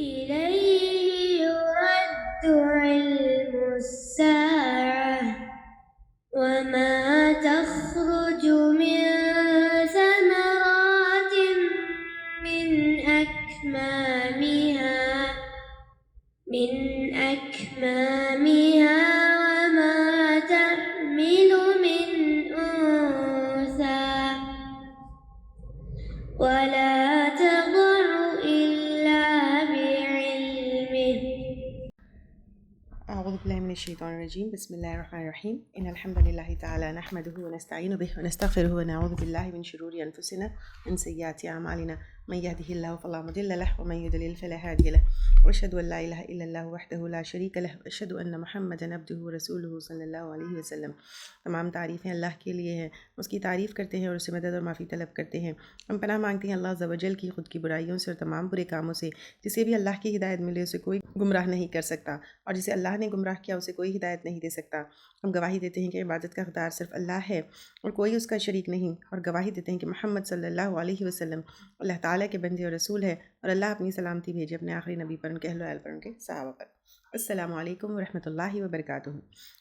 إليه يرد علم الساعة وما تخرج من ثمرات من أكمامها وما تحمل من أنثى ولا تضع إلا بعلمه. أعوذ بالله من الشيطان الرجيم. بسم الله الرحمن الرحيم. إن الحمد لله تعالى نحمده ونستعين به ونستغفره ونعوذ بالله من شرور أنفسنا ومن سيئات أعمالنا من يهده الله فلا مضل له ومن يضلل فلا هادي له وأشهد أن لا إله إلا الله وحده لا شريك له وأشهد أن محمدا عبده ورسوله صلی اللہ علیہ وسلم. تمام تعریفیں اللہ کے لیے ہیں، اس کی تعریف کرتے ہیں اور اس سے مدد اور معافی طلب کرتے ہیں. ہم پناہ مانگتے ہیں اللہ عز و جل کی خود کی برائیوں سے اور تمام برے کاموں سے. جسے بھی اللہ کی ہدایت ملے اسے کوئی گمراہ نہیں کر سکتا، اور جسے اللہ نے گمراہ کیا اسے کوئی ہدایت نہیں دے سکتا. ہم گواہی دیتے ہیں کہ عبادت کا حقدار صرف اللہ ہے اور کوئی اس کا شریک نہیں، اور گواہی دیتے ہیں کہ محمد صلی اللہ علیہ وسلم اللہ تعالیٰ کے بندے اور رسول ہے، اور اللہ اپنی سلامتی بھیجے اپنے آخری نبی پر، ان کے اہل و عیال پر، ان کے صحابہ پر. السلام علیکم ورحمۃ اللہ وبرکاتہ.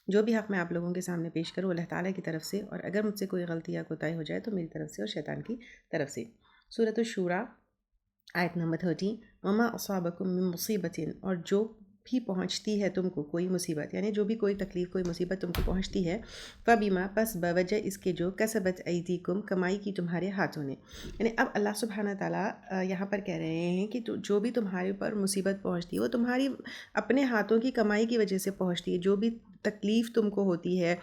جو بھی حق میں آپ لوگوں کے سامنے پیش کروں اللہ تعالیٰ کی طرف سے، اور اگر مجھ سے کوئی غلطی یا کوتاہی ہو جائے تو میری طرف سے اور شیطان کی طرف سے. سورۃ الشورى آیت نمبر 30. وما اصابکم من مصیبت، اور جو بھی پہنچتی ہے تم کو کوئی مصیبت، یعنی جو بھی کوئی تکلیف کوئی مصیبت تم کو پہنچتی ہے، فبما، پس بوجہ اس کے جو کسبت ایدیکم، کمائی کی تمہارے ہاتھوں نے. یعنی اب اللہ سبحانہ تعالیٰ یہاں پر کہہ رہے ہیں کہ جو بھی تمہارے اوپر مصیبت پہنچتی ہے وہ تمہاری اپنے ہاتھوں کی کمائی کی وجہ سے پہنچتی ہے. جو بھی تکلیف تم کو ہوتی ہے،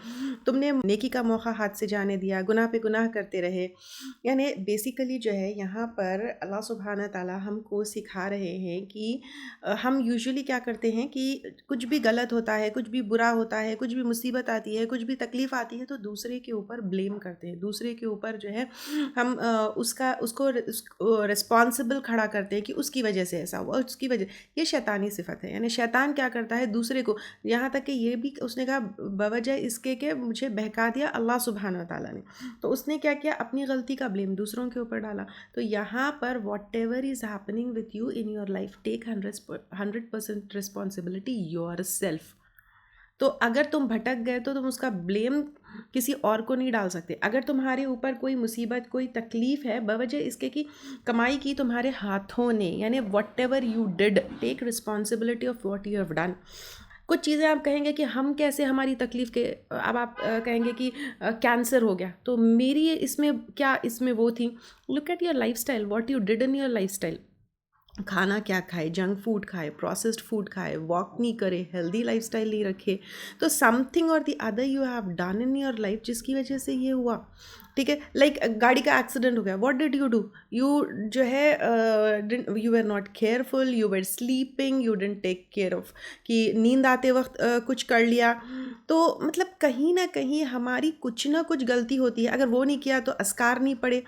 تم نے نیکی کا موقع ہاتھ سے جانے دیا، گناہ پہ گناہ کرتے رہے. یعنی بیسیکلی جو ہے یہاں پر اللہ سبحانہ تعالیٰ ہم کو سکھا رہے ہیں کہ ہم یوزولی کیا کرتے ہیں کہ کچھ بھی غلط ہوتا ہے، کچھ بھی برا ہوتا ہے، کچھ بھی مصیبت آتی ہے، کچھ بھی تکلیف آتی ہے تو دوسرے کے اوپر بلیم کرتے ہیں، دوسرے کے اوپر جو ہے ہم اس کو رسپانسبل کھڑا کرتے ہیں کہ اس کی وجہ سے ایسا ہوا، اس کی وجہ. یہ شیطانی صفت ہے. یعنی شیطان کیا کرتا ہے دوسرے کو، یہاں تک کہ یہ بھی اس نے کہا بوجہ اس کے کہ مجھے بہکا دیا اللہ سبحانہ تعالیٰ نے، تو اس نے کیا کیا، اپنی غلطی کا بلیم دوسروں کے اوپر ڈالا. تو یہاں پر whatever is happening with you in your life, take 100% responsibility yourself. تو اگر تم بھٹک گئے تو تم اس کا بلیم کسی اور کو نہیں ڈال سکتے. اگر تمہارے اوپر کوئی مصیبت کوئی تکلیف ہے بوجہ اس کے کہ کمائی کی تمہارے ہاتھوں نے، یعنی what ever you did, take responsibility of what you have done. کچھ چیزیں آپ کہیں گے کہ ہم کیسے ہماری تکلیف کے، اب آپ کہیں گے کہ کینسر ہو گیا تو میری اس میں کیا، اس میں وہ تھی. Look at your lifestyle, what you did in your lifestyle. کھانا کیا کھائے، جنک فوڈ کھائے، پروسیسڈ فوڈ کھائے، واک نہیں کرے، ہیلدی لائف اسٹائل نہیں رکھے، تو سم تھنگ اور the other you have done in your life جس کی وجہ سے یہ ہوا. ٹھیک ہے، لائک گاڑی کا ایکسیڈنٹ ہو گیا، what did you do, you جو ہے you are not careful, you are sleeping, you don't take care of, کہ نیند آتے وقت کچھ کر لیا. تو مطلب کہیں نہ کہیں ہماری کچھ نہ کچھ غلطی ہوتی ہے. اگر وہ نہیں کیا تو اذکار نہیں پڑھے،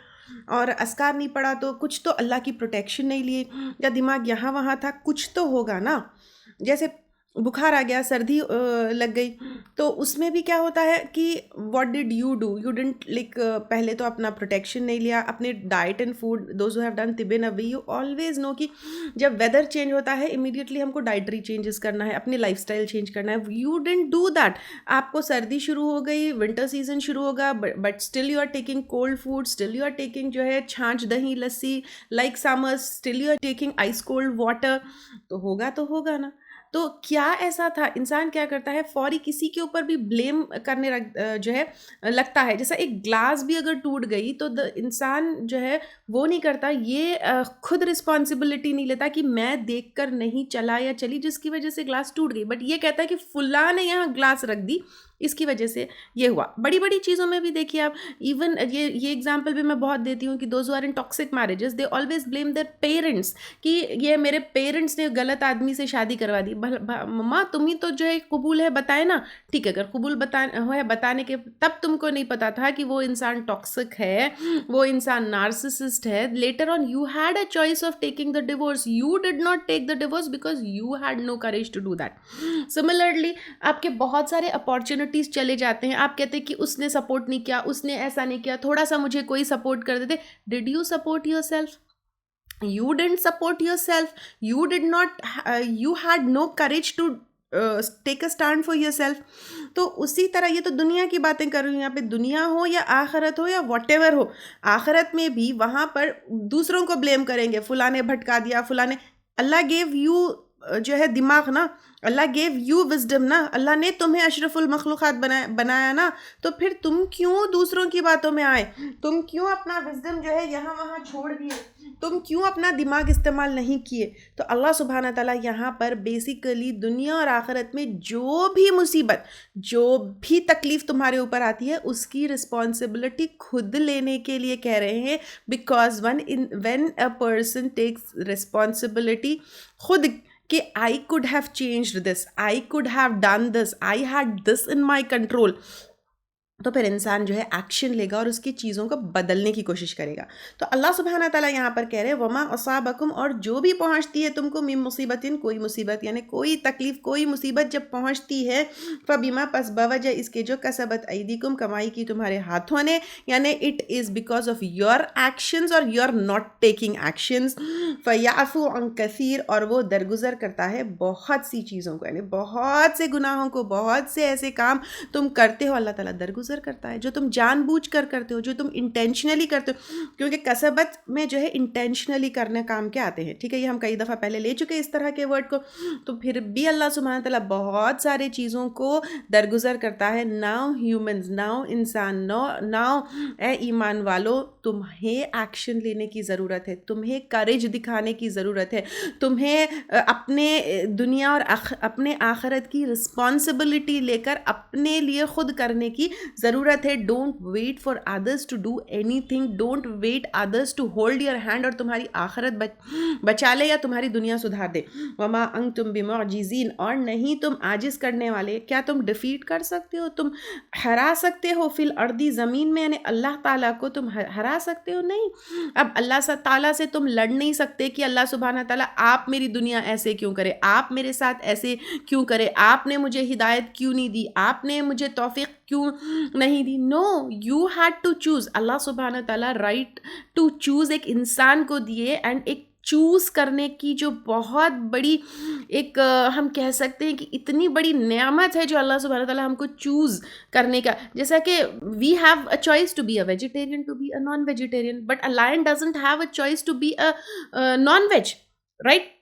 اور اذکار نہیں پڑھا تو کچھ تو اللہ کی پروٹیکشن نہیں لیے، یا دماغ یہاں وہاں تھا، کچھ تو ہوگا نا. جیسے بخار آ گیا، سردی لگ گئی، تو اس میں بھی کیا ہوتا ہے کہ what did you do, you didn't like, پہلے تو اپنا پروٹیکشن نہیں لیا، اپنے diet and food, those who have done طب نبوی. یو آلویز نو کہ جب ویدر چینج ہوتا ہے امیڈیٹلی ہم کو ڈائٹری چینجز کرنا ہے، اپنی لائف اسٹائل چینج کرنا ہے. You didn't do that. آپ کو سردی شروع ہو گئی، ونٹر سیزن شروع ہوگا، but still you are taking cold food, still you are taking جو ہے چھانچ دہی لسی like summers, still you are taking ice cold water. تو ہوگا نا. تو کیا ایسا تھا، انسان کیا کرتا ہے فوری کسی کے اوپر بھی بلیم کرنے جو ہے لگتا ہے. جیسا ایک گلاس بھی اگر ٹوٹ گئی تو انسان جو ہے وہ نہیں کرتا، یہ خود رسپانسبلٹی نہیں لیتا کہ میں دیکھ کر نہیں چلا یا چلی جس کی وجہ سے گلاس ٹوٹ گئی، بٹ یہ کہتا ہے کہ فلاں نے یہاں گلاس رکھ دی اس کی وجہ سے یہ ہوا. بڑی بڑی چیزوں میں بھی دیکھیے آپ، ایون یہ ایگزامپل بھی میں بہت دیتی ہوں کہ those are in toxic marriages they always blame their parents, کہ یہ میرے پیرنٹس نے غلط آدمی سے شادی کروا دی. ماں تمہیں تو جو ہے قبول ہے بتائے نا. ٹھیک ہے، اگر قبول بتانے کے تب تم کو نہیں پتا تھا کہ وہ انسان ٹاکسک ہے، وہ انسان نارسسسٹ ہے. Later on you had a choice of taking the divorce, you did not take the divorce because you had no courage to do that. Similarly آپ کے بہت سارے اپارچونیٹیز چلے جاتے ہیں، آپ کہتے ہیں کہ اس نے سپورٹ نہیں کیا، اس نے ایسا نہیں کیا، تھوڑا سا مجھے کوئی سپورٹ کر دیتے. Did you support your self? You didn't support yourself. You did not, you had no courage to take a stand for your self. تو اسی طرح یہ تو دنیا کی باتیں کر رہی ہوں یہاں پہ, دنیا ہو یا آخرت ہو یا واٹ ایور ہو, آخرت میں بھی وہاں پر دوسروں کو بلیم کریں گے, فلاں نے بھٹکا دیا, فلاں نے. اللہ گیو یو جو ہے دماغ نا, اللہ گیو یو وزڈم نا, اللہ نے تمہیں اشرف المخلوقات بنایا نا, تو پھر تم کیوں دوسروں کی باتوں میں آئے, تم کیوں اپنا وزڈم جو ہے یہاں وہاں چھوڑ دیے, تم کیوں اپنا دماغ استعمال نہیں کیے. تو اللہ سبحانہ تعالیٰ یہاں پر بیسیکلی دنیا اور آخرت میں جو بھی مصیبت, جو بھی تکلیف تمہارے اوپر آتی ہے, اس کی رسپانسبلٹی خود لینے کے لیے کہہ رہے ہیں. Because when a person takes responsibility خود کہ I could have changed this, I could have done this, I had this in my control, تو پھر انسان جو ہے ایکشن لے گا اور اس کی چیزوں کو بدلنے کی کوشش کرے گا. تو اللہ سبحانہ تعالیٰ یہاں پر کہہ رہے ہیں وما اصابکم, اور جو بھی پہنچتی ہے تم کو من مصیبتن, کوئی مصیبت یعنی کوئی تکلیف, کوئی مصیبت جب پہنچتی ہے, فبما, پس بوجہ اس کے جو کسبت ایدیکم, کمائی کی تمہارے ہاتھوں نے, یعنی it is because of your actions اور you are not taking actions. فیعفو عن کثیر, اور وہ درگزر کرتا ہے بہت سی چیزوں کو, یعنی بہت سے گناہوں کو, بہت سے ایسے کام تم کرتے ہو اللہ تعالیٰ درگزر کرتا ہے, جو تم جان بوجھ کر کرتے ہو, جو تم انٹینشنلی کرتے ہو, کیونکہ کسبت میں جو ہے انٹینشنلی کرنے کام کے آتے ہیں. ٹھیک ہے, یہ ہم کئی دفعہ پہلے لے چکے اس طرح کے ورڈ کو. تو پھر بھی اللہ سبحانہ تعالیٰ بہت سارے چیزوں کو درگزر کرتا ہے. ناؤ ہیومنز, ناؤ انسان, ناؤ اے ایمان والو, تمہیں ایکشن لینے کی ضرورت ہے, تمہیں کریج دکھانے کی ضرورت ہے, تمہیں اپنے دنیا اور اپنے آخرت کی رسپانسبلٹی لے کر اپنے لیے خود کرنے کی ضرورت ہے. Don't wait for others to do anything, don't wait others to hold your hand, اور تمہاری آخرت بچا لے یا تمہاری دنیا سدھار دے. وما انتم بمعجزین, اور نہیں تم عاجز کرنے والے. کیا تم ڈیفیٹ کر سکتے ہو, تم ہرا سکتے ہو فی الارض, زمین میں, یعنی اللہ تعالیٰ کو تم ہرا سکتے ہو؟ نہیں. اب اللہ تعالیٰ سے تم لڑ نہیں سکتے کہ اللہ سبحانہ تعالیٰ آپ میری دنیا ایسے کیوں کرے, آپ میرے ساتھ ایسے کیوں کرے, آپ نے مجھے ہدایت کیوں نہیں دی, آپ نے مجھے توفیق کیوں نہیں دی. نو, یو ہیڈ ٹو چوز. اللہ سبحانہ تعالیٰ رائٹ ٹو چوز ایک انسان کو دیے, اینڈ ایک چوز کرنے کی جو بہت بڑی ایک ہم کہہ سکتے ہیں کہ اتنی بڑی نعمت ہے جو اللہ سبحانہ تعالیٰ ہم کو چوز کرنے کا. جیسا کہ we have a choice to be a vegetarian, to be a non vegetarian, but a lion doesn't have a choice to be a non veg, right.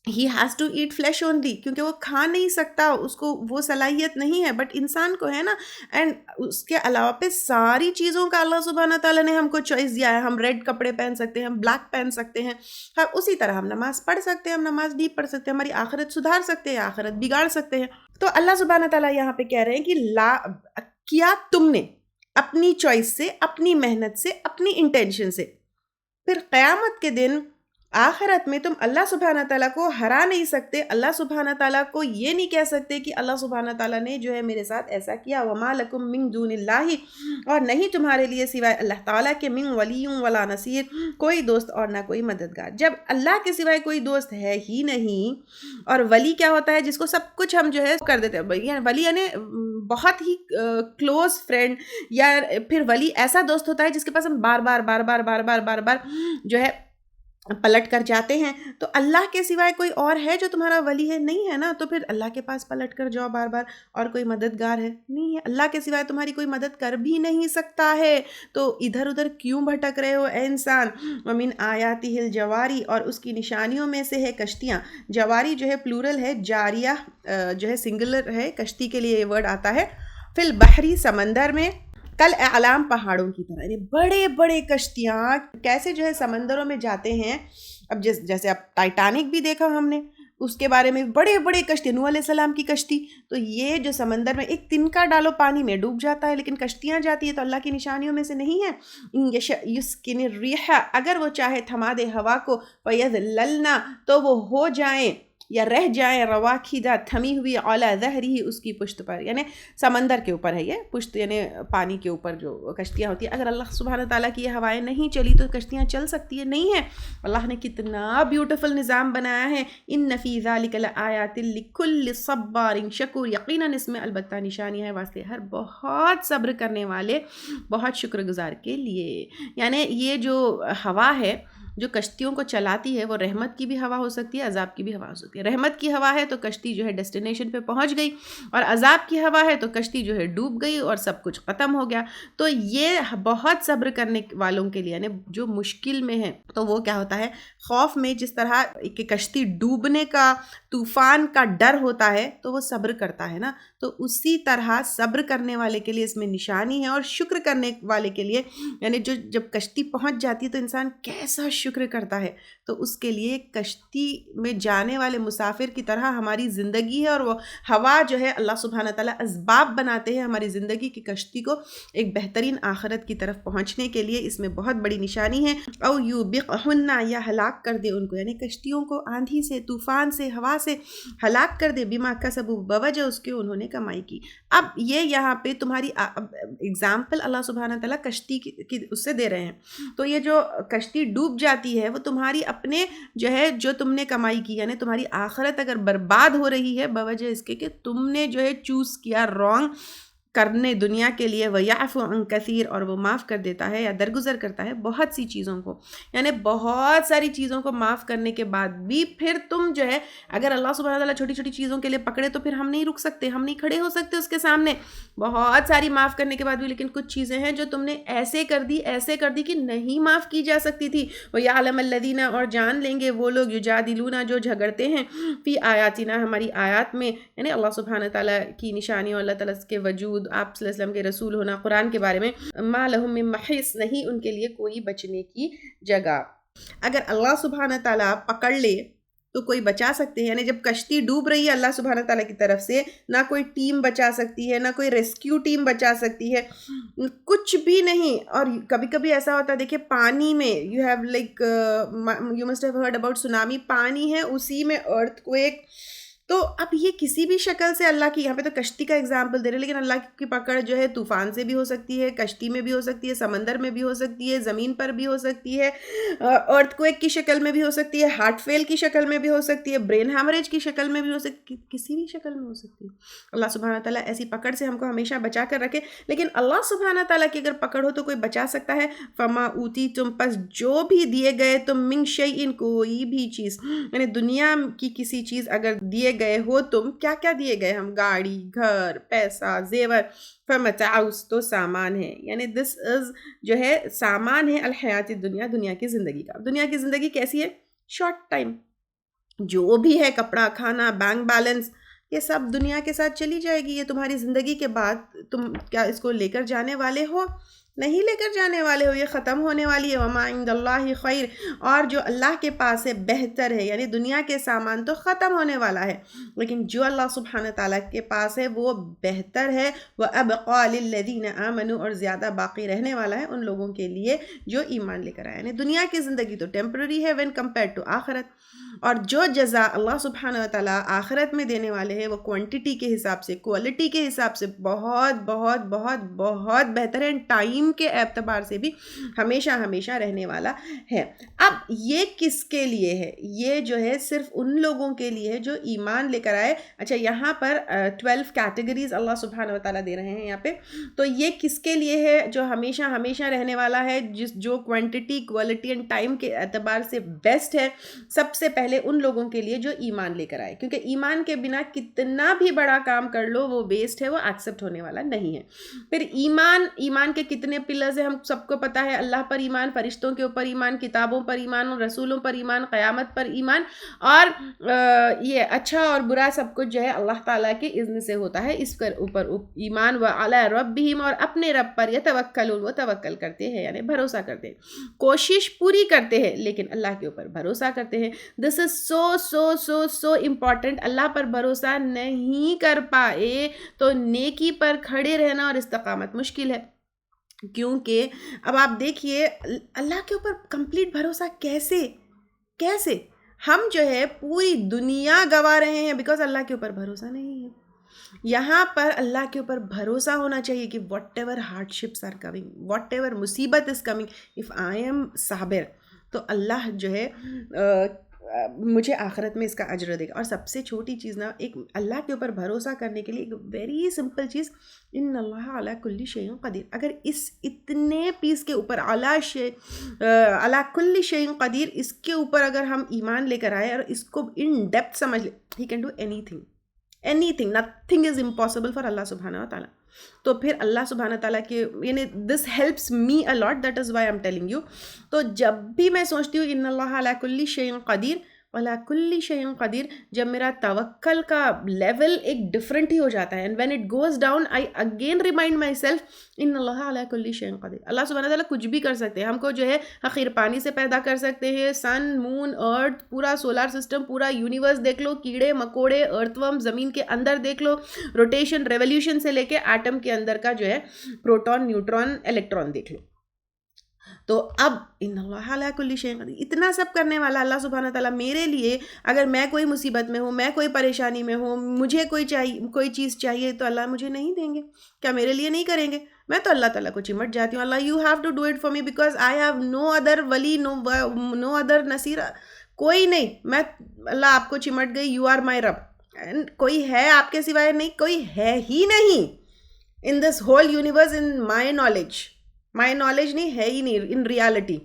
He has to eat flesh only, کیونکہ وہ کھا نہیں سکتا, اس کو وہ صلاحیت نہیں ہے, بٹ انسان کو ہے نا. اینڈ اس کے علاوہ پہ ساری چیزوں کا اللہ سبحانہ تعالیٰ نے ہم کو چوائس دیا ہے. ہم ریڈ کپڑے پہن سکتے ہیں, ہم بلیک پہن سکتے ہیں, اسی طرح ہم نماز پڑھ سکتے ہیں, ہم نماز نہیں پڑھ سکتے, ہماری آخرت سدھار سکتے ہیں, آخرت بگاڑ سکتے ہیں. تو اللہ سبحانہ تعالیٰ یہاں پہ کہہ رہے ہیں کہ کیا تم نے اپنی چوائس سے, اپنی محنت سے, اپنی انٹینشن سے, پھر قیامت کے دن آخرت میں تم اللہ سبحانہ تعالیٰ کو ہرا نہیں سکتے. اللہ سبحانہ تعالیٰ کو یہ نہیں کہہ سکتے کہ اللہ سبحانہ تعالیٰ نے جو ہے میرے ساتھ ایسا کیا. وما لکم من دون اللہ, اور نہیں تمہارے لیے سوائے اللہ تعالیٰ کے من ولی ولا نصیر, کوئی دوست اور نہ کوئی مددگار. جب اللہ کے سوائے کوئی دوست ہے ہی نہیں, اور ولی کیا ہوتا ہے, جس کو سب کچھ ہم جو ہے کر دیتے ہیں. ولی یعنی بہت ہی کلوز فرینڈ, یا پھر ولی ایسا دوست ہوتا ہے جس کے پاس ہم بار بار بار بار بار بار بار بار جو ہے پلٹ کر جاتے ہیں. تو اللہ کے سوائے کوئی اور ہے جو تمہارا ولی ہے؟ نہیں ہے نا. تو پھر اللہ کے پاس پلٹ کر جاؤ بار بار, اور کوئی مددگار ہے؟ نہیں ہے. اللہ کے سوائے تمہاری کوئی مدد کر بھی نہیں سکتا ہے. تو ادھر ادھر کیوں بھٹک رہے ہو اے انسان. ومن آیاتہ الجواری, اور اس کی نشانیوں میں سے ہے کشتیاں. جواری جو ہے پلورل ہے, جاریہ جو ہے سنگولر ہے, کشتی کے لیے یہ ورڈ آتا ہے. فی البحری, سمندر میں, کل اعلام, پہاڑوں کی طرح, یعنی بڑے بڑے کشتیاں کیسے جو ہے سمندروں میں جاتے ہیں. اب جیسے اب ٹائٹینک بھی دیکھا ہم نے, اس کے بارے میں بڑے بڑے کشتی, نوح علیہ السلام کی کشتی. تو یہ جو سمندر میں ایک تنکا ڈالو پانی میں ڈوب جاتا ہے, لیکن کشتیاں جاتی ہیں. تو اللہ کی نشانیوں میں سے نہیں ہے. ان یسکن الریح, اگر وہ چاہے تھما دے ہوا کو, فیذللنا, تو وہ ہو جائیں یا رہ جائیں, رواکھیدہ, تھمی ہوئی, علی ظہرہ, اس کی پشت پر, یعنی سمندر کے اوپر ہے یہ پشت, یعنی پانی کے اوپر جو کشتیاں ہوتی ہیں. اگر اللہ سبحانہ تعالیٰ کی یہ ہوائیں نہیں چلی تو کشتیاں چل سکتی ہیں؟ نہیں ہے. اللہ نے کتنا بیوٹیفل نظام بنایا ہے. ان فی ذلک لآیات لکل صبار شکور, یقیناً اس میں البتہ نشانی ہے واسطے ہر بہت صبر کرنے والے, بہت شکر گزار کے لیے. یعنی یہ جو ہوا ہے جو کشتیوں کو چلاتی ہے وہ رحمت کی بھی ہوا ہو سکتی ہے، عذاب کی بھی ہوا ہو سکتی ہے. رحمت کی ہوا ہے تو کشتی جو ہے ڈیسٹینیشن پہ پہنچ گئی، اور عذاب کی ہوا ہے تو کشتی جو ہے ڈوب گئی اور سب کچھ ختم ہو گیا. تو یہ بہت صبر کرنے والوں کے لیے، یعنی جو مشکل میں ہے تو وہ کیا ہوتا ہے، خوف میں جس طرح کہ کشتی ڈوبنے کا، طوفان کا ڈر ہوتا ہے تو وہ صبر کرتا ہے نا، تو اسی طرح صبر کرنے والے کے لیے اس میں نشانی ہے، اور شکر کرنے والے کے لیے، یعنی جب کشتی پہنچ جاتی ہے تو انسان کیسا شکر کرتا ہے. تو اس کے لیے کشتی میں جانے والے مسافر کی طرح ہماری زندگی ہے، اور وہ ہوا جو ہے اللہ سبحانہ تعالیٰ اسباب بناتے ہیں ہماری زندگی کی کشتی کو ایک بہترین آخرت کی طرف پہنچنے کے لیے. اس میں بہت بڑی نشانی ہے. او یوبقہن، یا ہلاک کر دے ان کو، یعنی کشتیوں کو آندھی سے، طوفان سے، ہوا سے ہلاک کر دے، بما کسبوا، بوجہ اس کے انہوں نے کمائی کی. اب یہ یہاں پہ تمہاری اگزامپل اللہ سبحانہ تعالیٰ کشتی کی اس سے دے رہے ہیں. تو یہ جو کشتی ڈوب جاتی ہے وہ تمہاری اپنے جو ہے جو تم نے کمائی کی، یعنی تمہاری آخرت اگر برباد ہو رہی ہے بوجہ اس کے کہ تم نے جو ہے چوز کیا رانگ کرنے دنیا کے لیے. وَيَعْفُ عَنْ كَثِيرٍ، اور وہ معاف کر دیتا ہے یا درگزر کرتا ہے بہت سی چیزوں کو. یعنی بہت ساری چیزوں کو معاف کرنے کے بعد بھی پھر تم جو ہے اگر اللہ سبحانہ تعالیٰ چھوٹی چھوٹی چیزوں کے لیے پکڑے تو پھر ہم نہیں رک سکتے، ہم نہیں کھڑے ہو سکتے اس کے سامنے. بہت ساری معاف کرنے کے بعد بھی لیکن کچھ چیزیں ہیں جو تم نے ایسے کر دی کہ نہیں معاف کی جا سکتی تھی. وَيَعْلَمَ الَّذِينَ، اور جان لیں گے وہ لوگ، یجادلون، جو جھگڑتے ہیں، فی آیاتنا، ہماری آیات میں، یعنی اللہ سبحانہ تعالیٰ کی نشانی اور اللہ تعالیٰ کے وجود، آپ صلی اللہ علیہ وسلم کے رسول ہونا، قرآن کے بارے میں، ما لہم من محیص، نہیں ان کے لیے کوئی بچنے کی جگہ. اگر اللہ سبحانہ تعالیٰ پکڑ لے تو کوئی بچا سکتے ہیں. یعنی جب کشتی ڈوب رہی ہے اللہ سبحانہ تعالیٰ کی طرف سے نہ کوئی ٹیم بچا سکتی ہے، نہ کوئی ریسکیو ٹیم بچا سکتی ہے، کچھ بھی نہیں. اور کبھی کبھی ایسا ہوتا ہے، دیکھیں پانی میں you have like you must have heard about tsunami, پانی ہے اسی میں ارتھ کویک. تو اب یہ کسی بھی شکل سے اللہ کی، یہاں پہ تو کشتی کا اگزامپل دے رہے ہیں، لیکن اللہ کی پکڑ جو ہے طوفان سے بھی ہو سکتی ہے، کشتی میں بھی ہو سکتی ہے، سمندر میں بھی ہو سکتی ہے، زمین پر بھی ہو سکتی ہے، ارتھ کویک کی شکل میں بھی ہو سکتی ہے، ہارٹ فیل کی شکل میں بھی ہو سکتی ہے، برین ہیمریج کی شکل میں بھی ہو سکتی ہے، کسی بھی شکل میں ہو سکتی ہے. اللہ سبحانہ تعالیٰ ایسی پکڑ سے ہم کو ہمیشہ بچا کر رکھے. لیکن اللہ سبحانہ تعالیٰ کی اگر پکڑ ہو تو کوئی بچا سکتا ہے. فما اوتی تم، پس جو بھی دیے گئے تم، من شیئن، کوئی بھی چیز، یعنی دنیا کی کسی چیز اگر دیے گئے ہو تم، کیا کیا دیے گئے ہم، گاڑی، گھر، پیسہ، زیور، فمتاعوس، تو سامان ہے. یعنی دس از جو ہے سامان ہے، الحیات دنیا، دنیا کی زندگی کا. دنیا کی زندگی کیسی ہے؟ Short time. جو بھی ہے کپڑا، کھانا، بینک بیلنس، یہ سب دنیا کے ساتھ چلی جائے گی. یہ تمہاری زندگی کے بعد تم کیا اس کو لے کر جانے والے ہو؟ نہیں لے کر جانے والے ہو، یہ ختم ہونے والی ہے. وما عند اللہ خیر، اور جو اللہ کے پاس ہے بہتر ہے. یعنی دنیا کے سامان تو ختم ہونے والا ہے، لیکن جو اللہ سبحانہ تعالیٰ کے پاس ہے وہ بہتر ہے. وَأَبْقَى لِلَّذِينَ آمَنُوا، اور زیادہ باقی رہنے والا ہے ان لوگوں کے لیے جو ایمان لے کر آئے. یعنی دنیا کی زندگی تو ٹیمپرری ہے وین کمپیئر ٹو آخرت، اور جو جزا اللہ سبحانہ تعالیٰ آخرت میں دینے والے ہیں وہ کوانٹٹی کے حساب سے، کوالٹی کے حساب سے بہت بہت بہت بہت بہتر ہے. ٹائم کے اعتبار سے بھی ہمیشہ ہمیشہ رہنے والا ہے. اب یہ کس کے لیے ہے؟ یہ جو ہے صرف ان لوگوں کے لیے ہے جو ایمان لے کر آئے. اچھا، یہاں پر 12 کیٹیگریز اللہ سبحانہ وتعالیٰ دے رہے ہیں یہاں پہ. تو یہ کس کے لیے ہے؟ جو ہمیشہ ہمیشہ رہنے والا ہے، جو کوانٹٹی، کوالٹی اینڈ ٹائم کے اعتبار سے بیسٹ ہے. سب سے پہلے ان لوگوں کے لیے جو ایمان لے کر آئے، کیونکہ ایمان کے بنا کتنا بھی بڑا کام کر لو وہ ویسٹ ہے، وہ ایکسیپٹ ہونے والا نہیں ہے. پھر ایمان کے کتنے پلرز ہیں ہم سب کو پتہ ہے. اللہ پر ایمان، فرشتوں کے اوپر ایمان، کتابوں پر ایمان، رسولوں پر ایمان، قیامت پر ایمان، اور یہ اچھا اور برا سب کچھ جو ہے اللہ تعالیٰ کے اذن سے ہوتا ہے، اس پر اوپر ایمان. وعلی ربہم، اور اپنے رب پر یتوکلون، وہ توکل کرتے ہیں یعنی بھروسہ کرتے ہیں، کوشش پوری کرتے ہیں لیکن اللہ کے اوپر بھروسہ کرتے ہیں. دس از سو سو سو سو امپورٹنٹ. اللہ پر بھروسہ نہیں کر پائے تو نیکی پر کھڑے رہنا اور استقامت مشکل ہے. کیونکہ اب آپ دیکھیے اللہ کے اوپر کمپلیٹ بھروسہ کیسے ہم جو ہے پوری دنیا گوا رہے ہیں بیکاز اللہ کے اوپر بھروسہ نہیں ہے. یہاں پر اللہ کے اوپر بھروسہ ہونا چاہیے کہ whatever hardships are coming, whatever مصیبت is coming, if I am صابر، تو اللہ جو ہے مجھے آخرت میں اس کا اجر دے گا. اور سب سے چھوٹی چیز نا ایک اللہ کے اوپر بھروسہ کرنے کے لیے ایک ویری سمپل چیز, ان اللہ علی کل شیء قدیر. اگر اس اتنے پیس کے اوپر علی کل شیء قدیر, اس کے اوپر اگر ہم ایمان لے کر آئے اور اس کو ان ڈیپتھ سمجھ لیں, he can do anything, nothing is impossible for اللہ سبحانہ و تعالیٰ. تو پھر اللہ سبحانہ تعالیٰ کے یعنی this helps me a lot, that is why I am telling you. تو جب بھی میں سوچتی ہوں ان اللہ علی کل شیء قدیر وعلی کل شیء قدیر, جب میرا توکل کا لیول ایک ڈفرینٹ ہی ہو جاتا ہے, and when it goes down I again remind myself ان اللہ علی کل شیء قدیر. اللہ سبحانہ تعالیٰ کچھ بھی کر سکتے ہیں, ہم کو جو ہے حقیر پانی سے پیدا کر سکتے ہیں, سن, مون, ارتھ, پورا سولار سسٹم, پورا یونیورس دیکھ لو, کیڑے مکوڑے, ارتھ ورم, زمین کے اندر دیکھ لو, روٹیشن ریولیوشن سے لے کے ایٹم کے اندر کا جو ہے پروٹون, نیوٹرون, الیکٹران دیکھ لو. تو اب ان اللہ علی کل شیء قدیر, اتنا سب کرنے والا اللہ سبحانہ تعالیٰ میرے لیے, اگر میں کوئی مصیبت میں ہوں, میں کوئی پریشانی میں ہوں, مجھے کوئی چیز چاہیے تو اللہ مجھے نہیں دیں گے, کیا میرے لیے نہیں کریں گے؟ میں تو اللہ تعالیٰ کو چمٹ جاتی ہوں, اللہ you have to do it for me because I have no other ولی, نو ادر نصیر, کوئی نہیں. میں اللہ آپ کو چمٹ گئی, یو آر مائی رب, کوئی ہے آپ کے سوائے نہیں, کوئی ہے ہی نہیں in this whole universe, in my knowledge نہیں ہے ہی نہیں ان ریالٹی.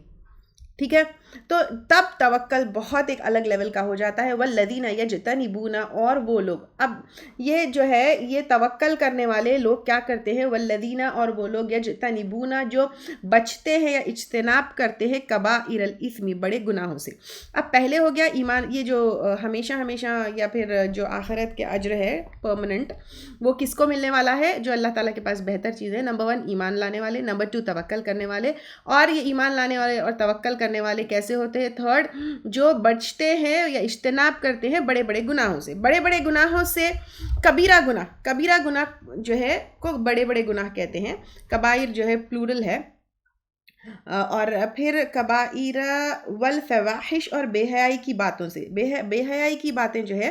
ٹھیک ہے, تو تب توکل بہت ایک الگ لیول کا ہو جاتا ہے. والذین یجتنبون, اور وہ لوگ, اب یہ جو ہے یہ توکل کرنے والے لوگ کیا کرتے ہیں, والذین, اور وہ لوگ, یجتنبون, جو بچتے ہیں یا اجتناب کرتے ہیں, کبائر الاثم, بڑے گناہوں سے. اب پہلے ہو گیا ایمان, یہ جو ہمیشہ یا پھر جو آخرت کے اجر ہے پرماننٹ, وہ کس کو ملنے والا ہے؟ جو اللہ تعالیٰ کے پاس بہتر چیز ہے. نمبر 1 ایمان لانے والے, نمبر 2 توکل کرنے والے. اور یہ ایمان لانے والے اور توکل کرنے والے کیسے ہوتے ہیں؟ 3 جو بچتے ہیں یا اجتناب کرتے ہیں بڑے بڑے گناہوں سے. بڑے بڑے گناہوں سے کبیرہ گناہ جو ہے کو بڑے بڑے گناہ کہتے ہیں. کبائر جو ہے پلورل ہے. اور پھر کبائر والفواحش, اور بے حیائی کی باتوں سے. بے حیائی کی باتیں جو ہے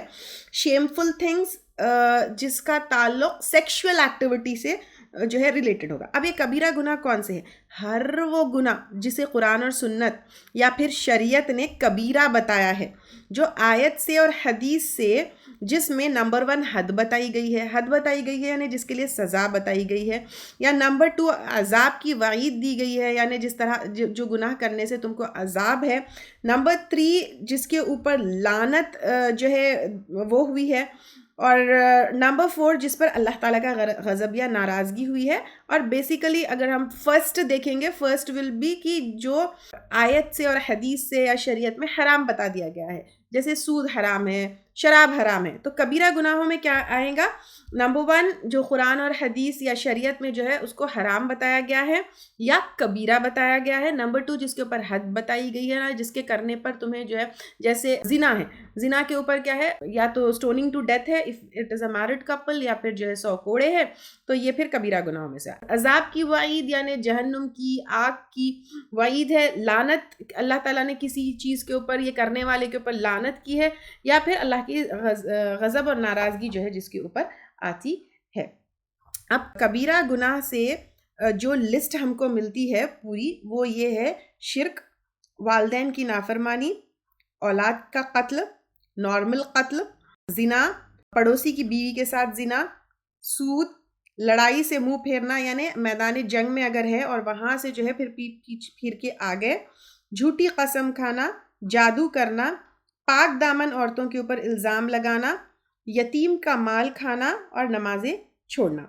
شیمفل تھنگس, جس کا تعلق سیکشول ایکٹیویٹی سے جو ہے ریلیٹڈ ہوگا. اب یہ کبیرہ گناہ کون سے ہیں؟ ہر وہ گناہ جسے قرآن اور سنت یا پھر شریعت نے کبیرہ بتایا ہے, جو آیت سے اور حدیث سے, جس میں نمبر 1 حد بتائی گئی ہے یعنی جس کے لیے سزا بتائی گئی ہے, یا نمبر 2 عذاب کی وعید دی گئی ہے یعنی جس طرح جو گناہ کرنے سے تم کو عذاب ہے. نمبر 3 جس کے اوپر لعنت جو ہے وہ ہوئی ہے. اور نمبر 4 جس پر اللہ تعالیٰ کا غضب یا ناراضگی ہوئی ہے. اور بیسیکلی اگر ہم فرسٹ دیکھیں گے, فرسٹ ول بی کہ جو آیت سے اور حدیث سے یا شریعت میں حرام بتا دیا گیا ہے, جیسے سود حرام ہے, شراب حرام ہے. تو کبیرہ گناہوں میں کیا آئیں گا؟ نمبر 1 جو قرآن اور حدیث یا شریعت میں جو ہے اس کو حرام بتایا گیا ہے یا کبیرہ بتایا گیا ہے. نمبر 2 جس کے اوپر حد بتائی گئی ہے نا, جس کے کرنے پر تمہیں جو ہے, جیسے زنا ہے, زنا کے اوپر کیا ہے, یا تو اسٹوننگ ٹو ڈیتھ ہے if it is a married couple, یا پھر جو ہے 100 کوڑے ہے. تو یہ پھر کبیرہ گناہوں میں سے. عذاب کی وعید یعنی جہنم کی آگ کی وعید ہے. لعنت, اللہ تعالیٰ نے کسی چیز کے اوپر, یہ کرنے والے کے اوپر لعنت کی ہے, یا پھر اللہ کی غضب اور ناراضگی جو ہے جس کے اوپر آتی ہے. اب کبیرہ گناہ سے جو لسٹ ہم کو ملتی ہے پوری, وہ یہ ہے: شرک, والدین کی نافرمانی, اولاد کا قتل, نارمل قتل, زنا, پڑوسی کی بیوی کے ساتھ زنا, سود, لڑائی سے منہ پھیرنا یعنی میدان جنگ میں اگر ہے اور وہاں سے جو ہے پھر پیٹ پھیر کے آ گئے, جھوٹی قسم کھانا, جادو کرنا, پاک دامن عورتوں کے اوپر الزام لگانا, یتیم کا مال کھانا اور نمازیں چھوڑنا.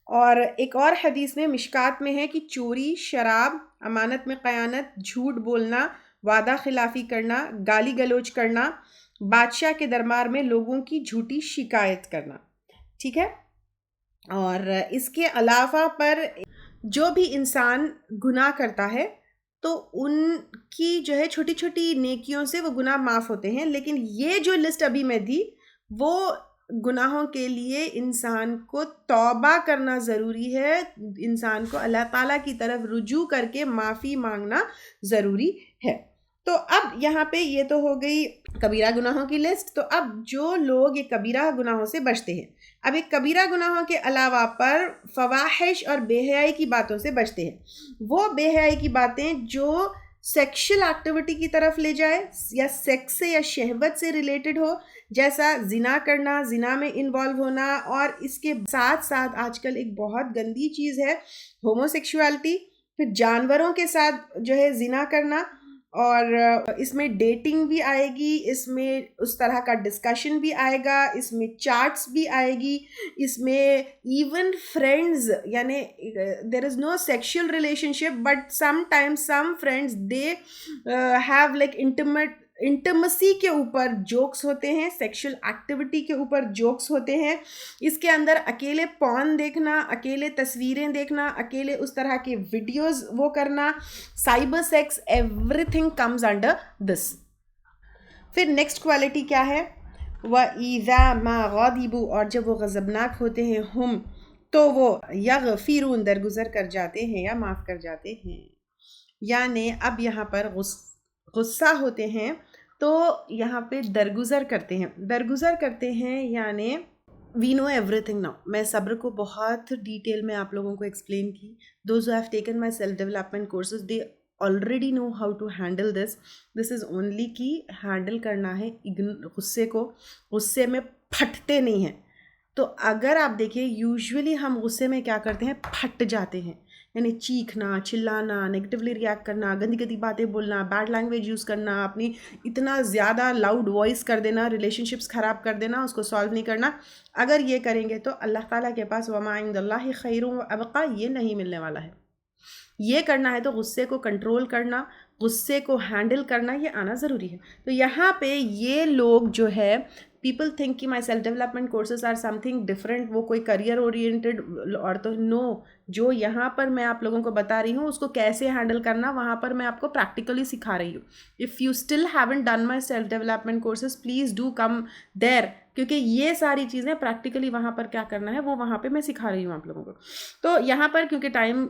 اور ایک اور حدیث میں مشکات میں ہے کہ چوری, شراب, امانت میں خیانت, جھوٹ بولنا, وعدہ خلافی کرنا, گالی گلوچ کرنا, بادشاہ کے دربار میں لوگوں کی جھوٹی شکایت کرنا. ٹھیک ہے. اور اس کے علاوہ پر جو بھی انسان گناہ کرتا ہے تو ان کی جو ہے چھوٹی چھوٹی نیکیوں سے وہ گناہ معاف ہوتے ہیں. لیکن یہ جو لسٹ ابھی میں دی, وہ گناہوں کے لیے انسان کو توبہ کرنا ضروری ہے, انسان کو اللہ تعالیٰ کی طرف رجوع کر کے معافی مانگنا ضروری ہے. تو اب یہاں پہ یہ تو ہو گئی کبیرہ گناہوں کی لسٹ. تو اب جو لوگ یہ کبیرہ گناہوں سے بچتے ہیں, اب ایک کبیرہ گناہوں کے علاوہ پر فواحش اور بے حیائی کی باتوں سے بچتے ہیں. وہ بے حیائی کی باتیں جو سیکشل ایکٹیویٹی کی طرف لے جائے یا سیکس سے یا شہوت سے ریلیٹڈ ہو، جیسا زنا کرنا، زنا میں انوالو ہونا، اور اس کے ساتھ ساتھ آج کل ایک بہت گندی چیز ہے ہومو سیکشوالٹی، پھر جانوروں کے ساتھ جو ہے زنا کرنا، اور اس میں ڈیٹنگ بھی آئے گی، اس میں اس طرح کا ڈسکشن بھی آئے گا، اس میں چیٹس بھی آئے گی، اس میں ایون فرینڈز، یعنی there is no sexual relationship but sometimes some friends they have like intimacy کے اوپر جوکس ہوتے ہیں، سیکشل ایکٹیویٹی کے اوپر جوکس ہوتے ہیں. اس کے اندر اکیلے پون دیکھنا، اکیلے تصویریں دیکھنا، اکیلے اس طرح کے ویڈیوز وہ کرنا، cyber sex, everything comes under this. پھر نیکسٹ کوالٹی کیا ہے؟ وَإِذَا مَا غَضِبُوا، اور جب وہ غضبناک ہوتے ہیں، ہم تو وہ یغفرون درگزر کر جاتے ہیں یا معاف کر جاتے ہیں. یعنی اب یہاں پر غصہ ہوتے ہیں تو یہاں پہ درگزر کرتے ہیں. درگزر کرتے ہیں یعنی وی نو ایوری تھنگ ناؤ. میں صبر کو بہت ڈیٹیل میں آپ لوگوں کو ایکسپلین کی. Those who have taken my self development courses they already know how to handle this. This is only کہ ہینڈل کرنا ہے غصے کو. غصے میں پھٹتے نہیں ہیں. تو اگر آپ دیکھیں یوزولی ہم غصے میں کیا کرتے ہیں، پھٹ جاتے ہیں، یعنی چیخنا، چلانا، نیگیٹیولی ریئیکٹ کرنا، گندی گندی باتیں بولنا، بیڈ لینگویج یوز کرنا، اپنی اتنا زیادہ لاؤڈ وائس کر دینا، ریلیشن شپس خراب کر دینا، اس کو سالو نہیں کرنا. اگر یہ کریں گے تو اللہ تعالیٰ کے پاس وما عند اللہ خیر و ابقا، یہ نہیں ملنے والا ہے. یہ کرنا ہے تو غصے کو کنٹرول کرنا، غصے کو ہینڈل کرنا، یہ آنا ضروری ہے. تو یہاں پہ یہ لوگ جو ہے پیپل تھنک کہ my self development courses are something different, وہ کوئی کریئر اورینٹیڈ، اور تو نو، جو یہاں پر میں آپ لوگوں کو بتا رہی ہوں اس کو کیسے ہینڈل کرنا وہاں پر میں آپ کو پریکٹیکلی سکھا رہی ہوں. If you still haven't done my self development courses please do come there, کیونکہ یہ ساری چیزیں پریکٹیکلی وہاں پر کیا کرنا ہے وہ وہاں پہ میں سکھا رہی ہوں آپ لوگوں کو. تو یہاں پر کیونکہ ٹائم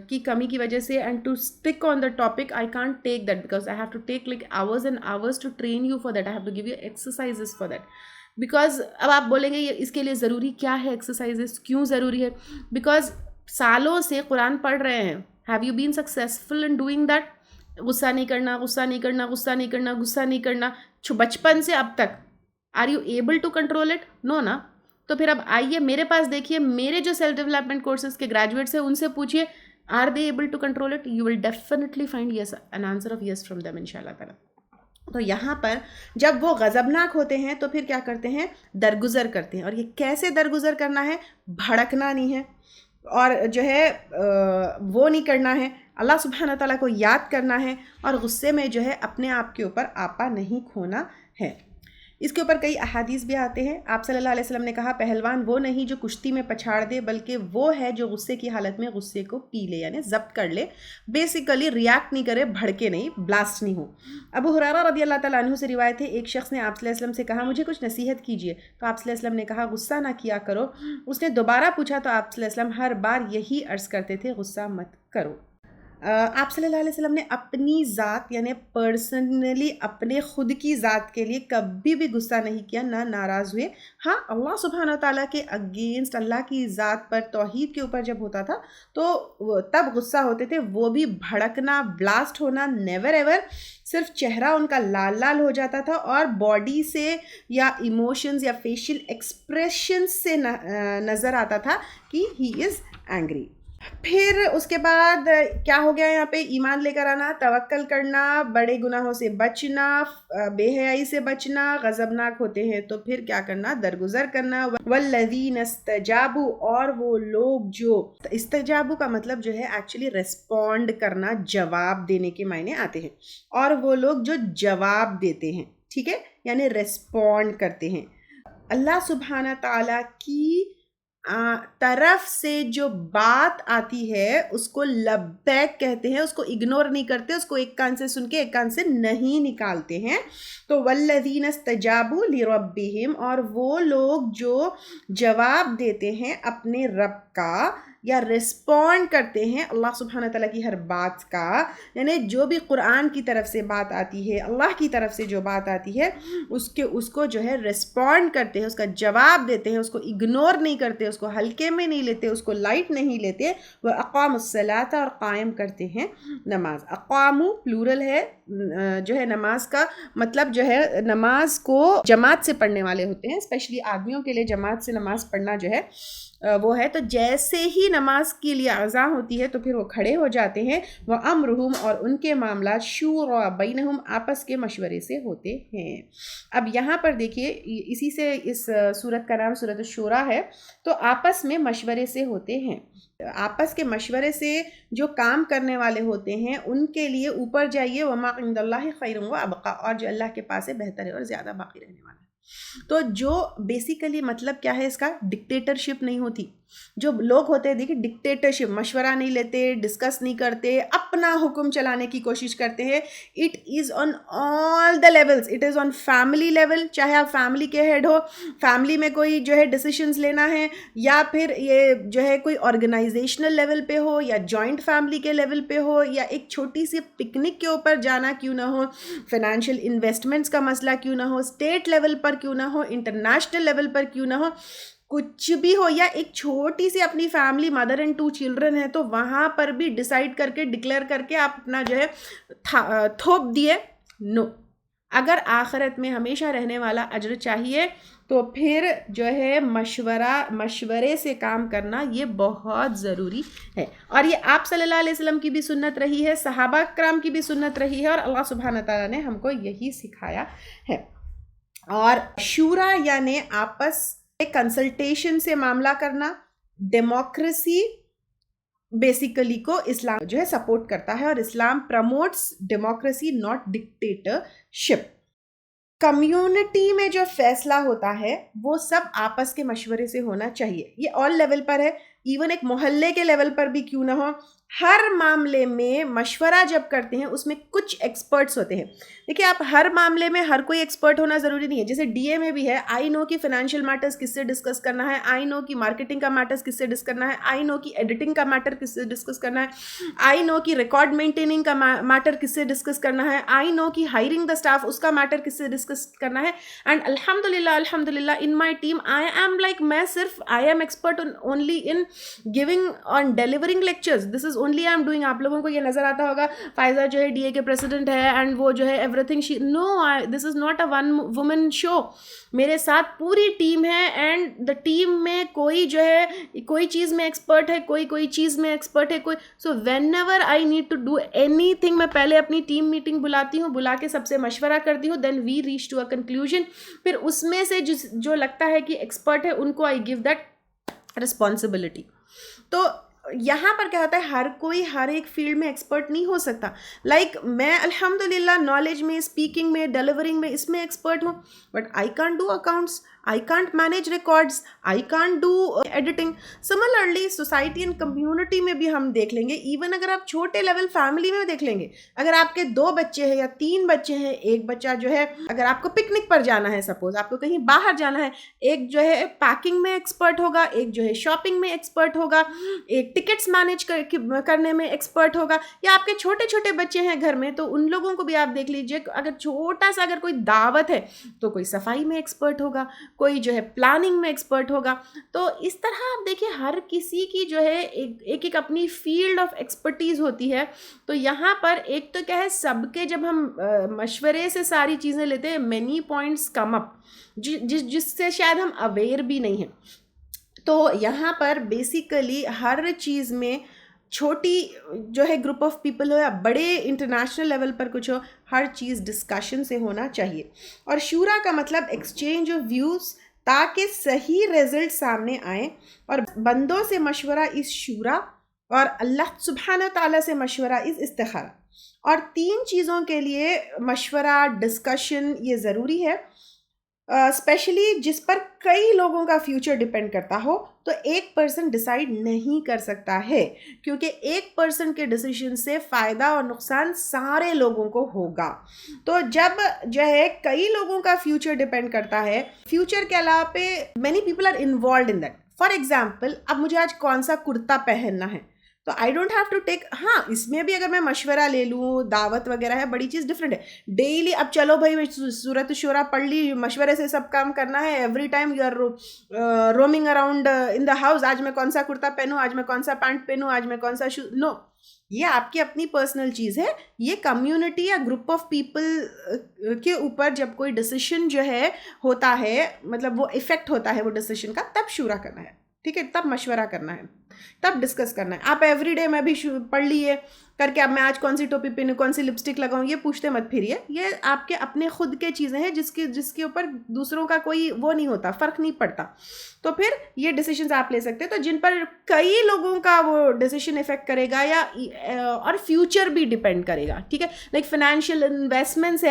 کی کمی کی وجہ سے and to stick on the topic I can't take that because I have to take like hours and hours to train you for that. I have to give you exercises for that. Because اب آپ بولیں گے اس کے لیے ضروری کیا ہے exercises, کیوں ضروری ہے؟ بیکاز سالوں سے قرآن پڑھ رہے ہیں. Have you been successful in doing that? غصہ نہیں کرنا، غصہ نہیں کرنا، غصہ نہیں کرنا، غصہ نہیں کرنا، بچپن سے اب تک. Are you able to control it? No نا. تو پھر اب آئیے میرے پاس دیکھیے، میرے جو سیلف ڈیولپمنٹ کورسز کے گریجویٹس ہیں ان سے پوچھیے are they able to control it? You will definitely find yes an answer of yes from them ان شاء اللہ تعالیٰ. تو یہاں پر جب وہ غضبناک ہوتے ہیں تو پھر کیا کرتے ہیں؟ درگزر کرتے ہیں. اور یہ کیسے درگزر کرنا ہے؟ بھڑکنا نہیں ہے، اور جو ہے وہ نہیں کرنا ہے، اللہ سبحانہ تعالیٰ کو یاد کرنا ہے، اور غصے میں جو ہے اپنے آپ کے اوپر آپا نہیں کھونا ہے. اس کے اوپر کئی احادیث بھی آتے ہیں. آپ صلی اللہ علیہ وسلم نے کہا پہلوان وہ نہیں جو کشتی میں پچھاڑ دے، بلکہ وہ ہے جو غصے کی حالت میں غصے کو پی لے، یعنی ضبط کر لے. بیسیکلی ریاکٹ نہیں کرے، بھڑکے نہیں، بلاسٹ نہیں ہو. ابو ہریرہ رضی اللہ تعالیٰ عنہ سے روایت ہے، ایک شخص نے آپ صلی اللہ علیہ وسلم سے کہا مجھے کچھ نصیحت کیجیے. تو آپ صلی اللہ علیہ وسلم نے کہا غصہ نہ کیا کرو. اس نے دوبارہ پوچھا تو آپ صلی اللہ علیہ وسلم ہر بار یہی عرض کرتے تھے غصہ مت کرو. آپ صلی اللہ علیہ وسلم نے اپنی ذات یعنی پرسنلی اپنے خود کی ذات کے لیے کبھی بھی غصہ نہیں کیا، نہ ناراض ہوئے. ہاں اللہ سبحانہ تعالیٰ کے اگینسٹ، اللہ کی ذات پر، توحید کے اوپر جب ہوتا تھا تو تب غصہ ہوتے تھے. وہ بھی بھڑکنا، بلاسٹ ہونا نیور ایور. صرف چہرہ ان کا لال لال ہو جاتا تھا اور باڈی سے یا ایموشنز یا فیشیل ایکسپریشنز سے نظر آتا تھا کہ ہی از اینگری. پھر اس کے بعد کیا ہو گیا یہاں پہ؟ ایمان لے کر آنا، توکل کرنا، بڑے گناہوں سے بچنا، بے حیائی سے بچنا. غضبناک ہوتے ہیں تو پھر کیا کرنا؟ درگزر کرنا. والذین استجابوا، اور وہ لوگ جو استجابوا کا مطلب جو ہے ایکچولی ریسپونڈ کرنا، جواب دینے کے معنی آتے ہیں. اور وہ لوگ جو جواب دیتے ہیں، ٹھیک ہے، یعنی ریسپونڈ کرتے ہیں. اللہ سبحانہ تعالیٰ کی طرف سے جو بات آتی ہے اس کو لبیک کہتے ہیں. اس کو اگنور نہیں کرتے، اس کو ایک کان سے سن کے ایک کان سے نہیں نکالتے ہیں. تو والذین استجابوا لربہم، اور وہ لوگ جو جواب دیتے ہیں اپنے رب کا، یا رسپونڈ کرتے ہیں اللہ سبحانہ تعالیٰ کی ہر بات کا، یعنی جو بھی قرآن کی طرف سے بات آتی ہے، اللہ کی طرف سے جو بات آتی ہے اس کو جو ہے رسپونڈ کرتے ہیں، اس کا جواب دیتے ہیں، اس کو اگنور نہیں کرتے، اس کو ہلکے میں نہیں لیتے، اس کو لائٹ نہیں لیتے، وہ اقام الصلاۃ اور قائم کرتے ہیں نماز۔ اقامو پلورل ہے جو ہے نماز کا مطلب جو ہے نماز کو جماعت سے پڑھنے والے ہوتے ہیں، اسپیشلی آدمیوں کے لیے جماعت سے نماز پڑھنا جو ہے وہ ہے، تو جیسے ہی نماز کے لیے اذان ہوتی ہے تو پھر وہ کھڑے ہو جاتے ہیں، وہ امرہم اور ان کے معاملات شورا بینہم آپس کے مشورے سے ہوتے ہیں۔ اب یہاں پر دیکھیے اسی سے اس سورت کا نام سورت الشورا ہے، تو آپس میں مشورے سے ہوتے ہیں، آپس کے مشورے سے جو کام کرنے والے ہوتے ہیں ان کے لیے اوپر جائیے، وما عند اللہ خیر وابقا، اور جو اللہ کے پاس ہے بہتر ہے اور زیادہ باقی رہنے والا ہے۔ تو جو بیسیکلی مطلب کیا ہے اس کا، ڈکٹیٹرشپ نہیں ہوتی۔ جو لوگ ہوتے ہیں دیکھیں ڈکٹیٹرشپ، مشورہ نہیں لیتے، ڈسکس نہیں کرتے، اپنا حکم چلانے کی کوشش کرتے ہیں۔ It is on all the levels, it is on family level, چاہے آپ فیملی کے ہیڈ ہو، فیملی میں کوئی جو ہے ڈیسیشنز لینا ہے، یا پھر یہ جو ہے کوئی آرگنائزیشنل لیول پہ ہو، یا جوائنٹ فیملی کے لیول پہ ہو، یا ایک چھوٹی سی پکنک کے اوپر جانا کیوں نہ ہو، فائنینشیل انویسٹمنٹس کا مسئلہ کیوں نہ ہو، اسٹیٹ لیول پر کیوں نہ ہو، انٹرنیشنل لیول پر کیوں نہ ہو، کچھ بھی ہو، یا ایک چھوٹی سی اپنی فیملی مدر اینڈ 2 چلڈرن ہے تو وہاں پر بھی ڈیسائیڈ کر کے ڈکلیئر کر کے آپ اپنا جو ہے تھوپ دیے، نو۔ اگر آخرت میں ہمیشہ رہنے والا اجر چاہیے تو پھر جو ہے مشورے سے کام کرنا یہ بہت ضروری ہے، اور یہ آپ صلی اللہ علیہ وسلم کی بھی سنت رہی ہے، صحابہ کرام کی بھی سنت رہی ہے، اور اللہ سبحانہ تعالیٰ نے ہم کو یہی سکھایا ہے۔ اور شورا یعنی آپس کنسلٹیشن سے معاملہ کرنا، ڈیموکریسی بیسیکلی کو اسلام جو ہے سپورٹ کرتا ہے، اور اسلام promotes democracy not dictatorship. Community میں جو فیصلہ ہوتا ہے وہ سب آپس کے مشورے سے ہونا چاہیے، یہ آل لیول پر ہے، ایون ایک محلے کے لیول پر بھی کیوں نہ ہو، ہر معاملے میں مشورہ جب کرتے ہیں اس میں کچھ ایکسپرٹس ہوتے ہیں۔ دیکھیے آپ ہر معاملے میں ہر کوئی ایکسپرٹ ہونا ضروری نہیں ہے، جیسے ڈی اے میں بھی ہے، آئی نو کی فائنینشیل میٹرز کس سے ڈسکس کرنا ہے، آئی نو کی مارکیٹنگ کا میٹرز کس سے ڈسکس کرنا ہے، آئی نو کی ایڈیٹنگ کا میٹر کس سے ڈسکس کرنا ہے، آئی نو کی ریکارڈ مینٹیننگ کا میٹر کس سے ڈسکس کرنا ہے، آئی نو کی ہائرنگ دا اسٹاف اس کا میٹر کس سے ڈسکس کرنا ہے۔ اینڈ الحمد للہ in my team I am like, میں صرف I am expert only in giving on delivering lectures, this is only I am doing. آپ لوگوں کو یہ نظر آتا ہوگا فائزہ جو ہے ڈی اے کے پریزیڈنٹ ہے اینڈ وہ جو ہے everything no, this is not a one woman show, میرے ساتھ پوری ٹیم ہے، اینڈ دا ٹیم میں کوئی جو ہے کوئی چیز میں ایکسپرٹ ہے، کوئی چیز میں ایکسپرٹ ہے، کوئی so whenever I need to do anything میں پہلے اپنی ٹیم میٹنگ بلاتی ہوں، بلا کے سب سے مشورہ کرتی ہوں، then we reach to a conclusion, پھر اس میں سے جو لگتا ہے کہ ایکسپرٹ ہے ان کو آئی گیو دیٹ رسپانسبلٹی۔ تو یہاں پر کیا ہوتا ہے، ہر کوئی ہر ایک فیلڈ میں ایکسپرٹ نہیں ہو سکتا، لائک میں الحمدللہ نالج میں، اسپیکنگ میں، ڈیلیورنگ میں، اس میں ایکسپرٹ ہوں، but I can't do accounts, I can't manage records, I can't do editing. Similarly society and community میں بھی ہم دیکھ لیں گے، ایون اگر آپ چھوٹے لیول فیملی میں دیکھ لیں گے، اگر آپ کے 2 بچے ہیں یا 3 بچے ہیں، ایک بچہ جو ہے اگر آپ کو پکنک پر جانا ہے، سپوز آپ کو کہیں باہر جانا ہے، ایک جو ہے پیکنگ میں ایکسپرٹ ہوگا، ایک جو ہے شاپنگ میں ایکسپرٹ ہوگا، ایک ٹکٹس مینیج کرنے میں ایکسپرٹ ہوگا، یا آپ کے چھوٹے چھوٹے بچے ہیں گھر میں تو ان لوگوں کو بھی آپ دیکھ لیجئے، اگر چھوٹا سا اگر کوئی دعوت ہے تو کوئی صفائی میں ایکسپرٹ ہوگا، کوئی جو ہے پلاننگ میں ایکسپرٹ ہوگا۔ تو اس طرح آپ دیکھیں ہر کسی کی جو ہے ایک اپنی فیلڈ آف ایکسپرٹیز ہوتی ہے۔ تو یہاں پر ایک تو کیا ہے، سب کے جب ہم مشورے سے ساری چیزیں لیتے ہیں، مینی پوائنٹس کم اپ جس سے شاید ہم اویئر بھی نہیں ہیں۔ تو یہاں پر بیسیکلی ہر چیز میں چھوٹی جو ہے گروپ آف پیپل ہو یا بڑے انٹرنیشنل لیول پر کچھ ہو، ہر چیز ڈسکشن سے ہونا چاہیے۔ اور شورا کا مطلب ایکسچینج آف ویوز، تاکہ صحیح رزلٹ سامنے آئیں، اور بندوں سے مشورہ اس شورا، اور اللہ سبحانہ تعالیٰ سے مشورہ اس استخارہ۔ اور 3 چیزوں کے لیے مشورہ، ڈسکشن یہ ضروری ہے، اسپیشلی جس پر کئی لوگوں کا فیوچر ڈیپینڈ کرتا ہو، تو ایک پرسن ڈیسائیڈ نہیں کر سکتا ہے، کیونکہ ایک پرسن کے ڈیسیژن سے فائدہ اور نقصان سارے لوگوں کو ہوگا۔ تو جب جو ہے کئی لوگوں کا فیوچر ڈیپینڈ کرتا ہے، فیوچر کے علاوہ پہ many people are involved in that, for example اب مجھے آج کون سا کرتا پہننا ہے تو I don't have to take, ہاں اس میں بھی اگر میں مشورہ لے لوں, دعوت وغیرہ ہے, بڑی چیز ڈفرینٹ ہے. ڈیلی اب چلو بھائی سورۃ الشورى پڑھ لی, مشورے سے سب کام کرنا ہے, every time you are roaming around in the house, آج میں کون سا کرتا پہنوں, آج میں کون سا پینٹ پہنوں, آج میں کون سا شوز, نو, یہ آپ کی اپنی پرسنل چیز ہے. یہ کمیونٹی یا گروپ آف پیپل کے اوپر جب کوئی ڈیسیشن جو ہے ہوتا ہے, مطلب وہ افیکٹ ہوتا ہے وہ ڈیسیشن کا, تب شورا کرنا ہے, ٹھیک ہے, تب مشورہ کرنا ہے, تب ڈسکس کرنا ہے. آپ ایوری ڈے میں بھی پڑھ لیے کر کے اب میں آج کون سی ٹوپی پہنوں, کون سی لپسٹک لگاؤں, یہ پوچھتے مت پھریے. یہ آپ کے اپنے خود کے چیزیں ہیں جس کے اوپر دوسروں کا کوئی وہ نہیں ہوتا, فرق نہیں پڑتا. تو پھر یہ ڈیسیشنز آپ لے سکتے ہیں, تو جن پر کئی لوگوں کا وہ ڈیسیشن افیکٹ کرے گا یا اور فیوچر بھی ڈپینڈ کرے گا, ٹھیک ہے. لائک فائنینشیل انویسٹمنٹس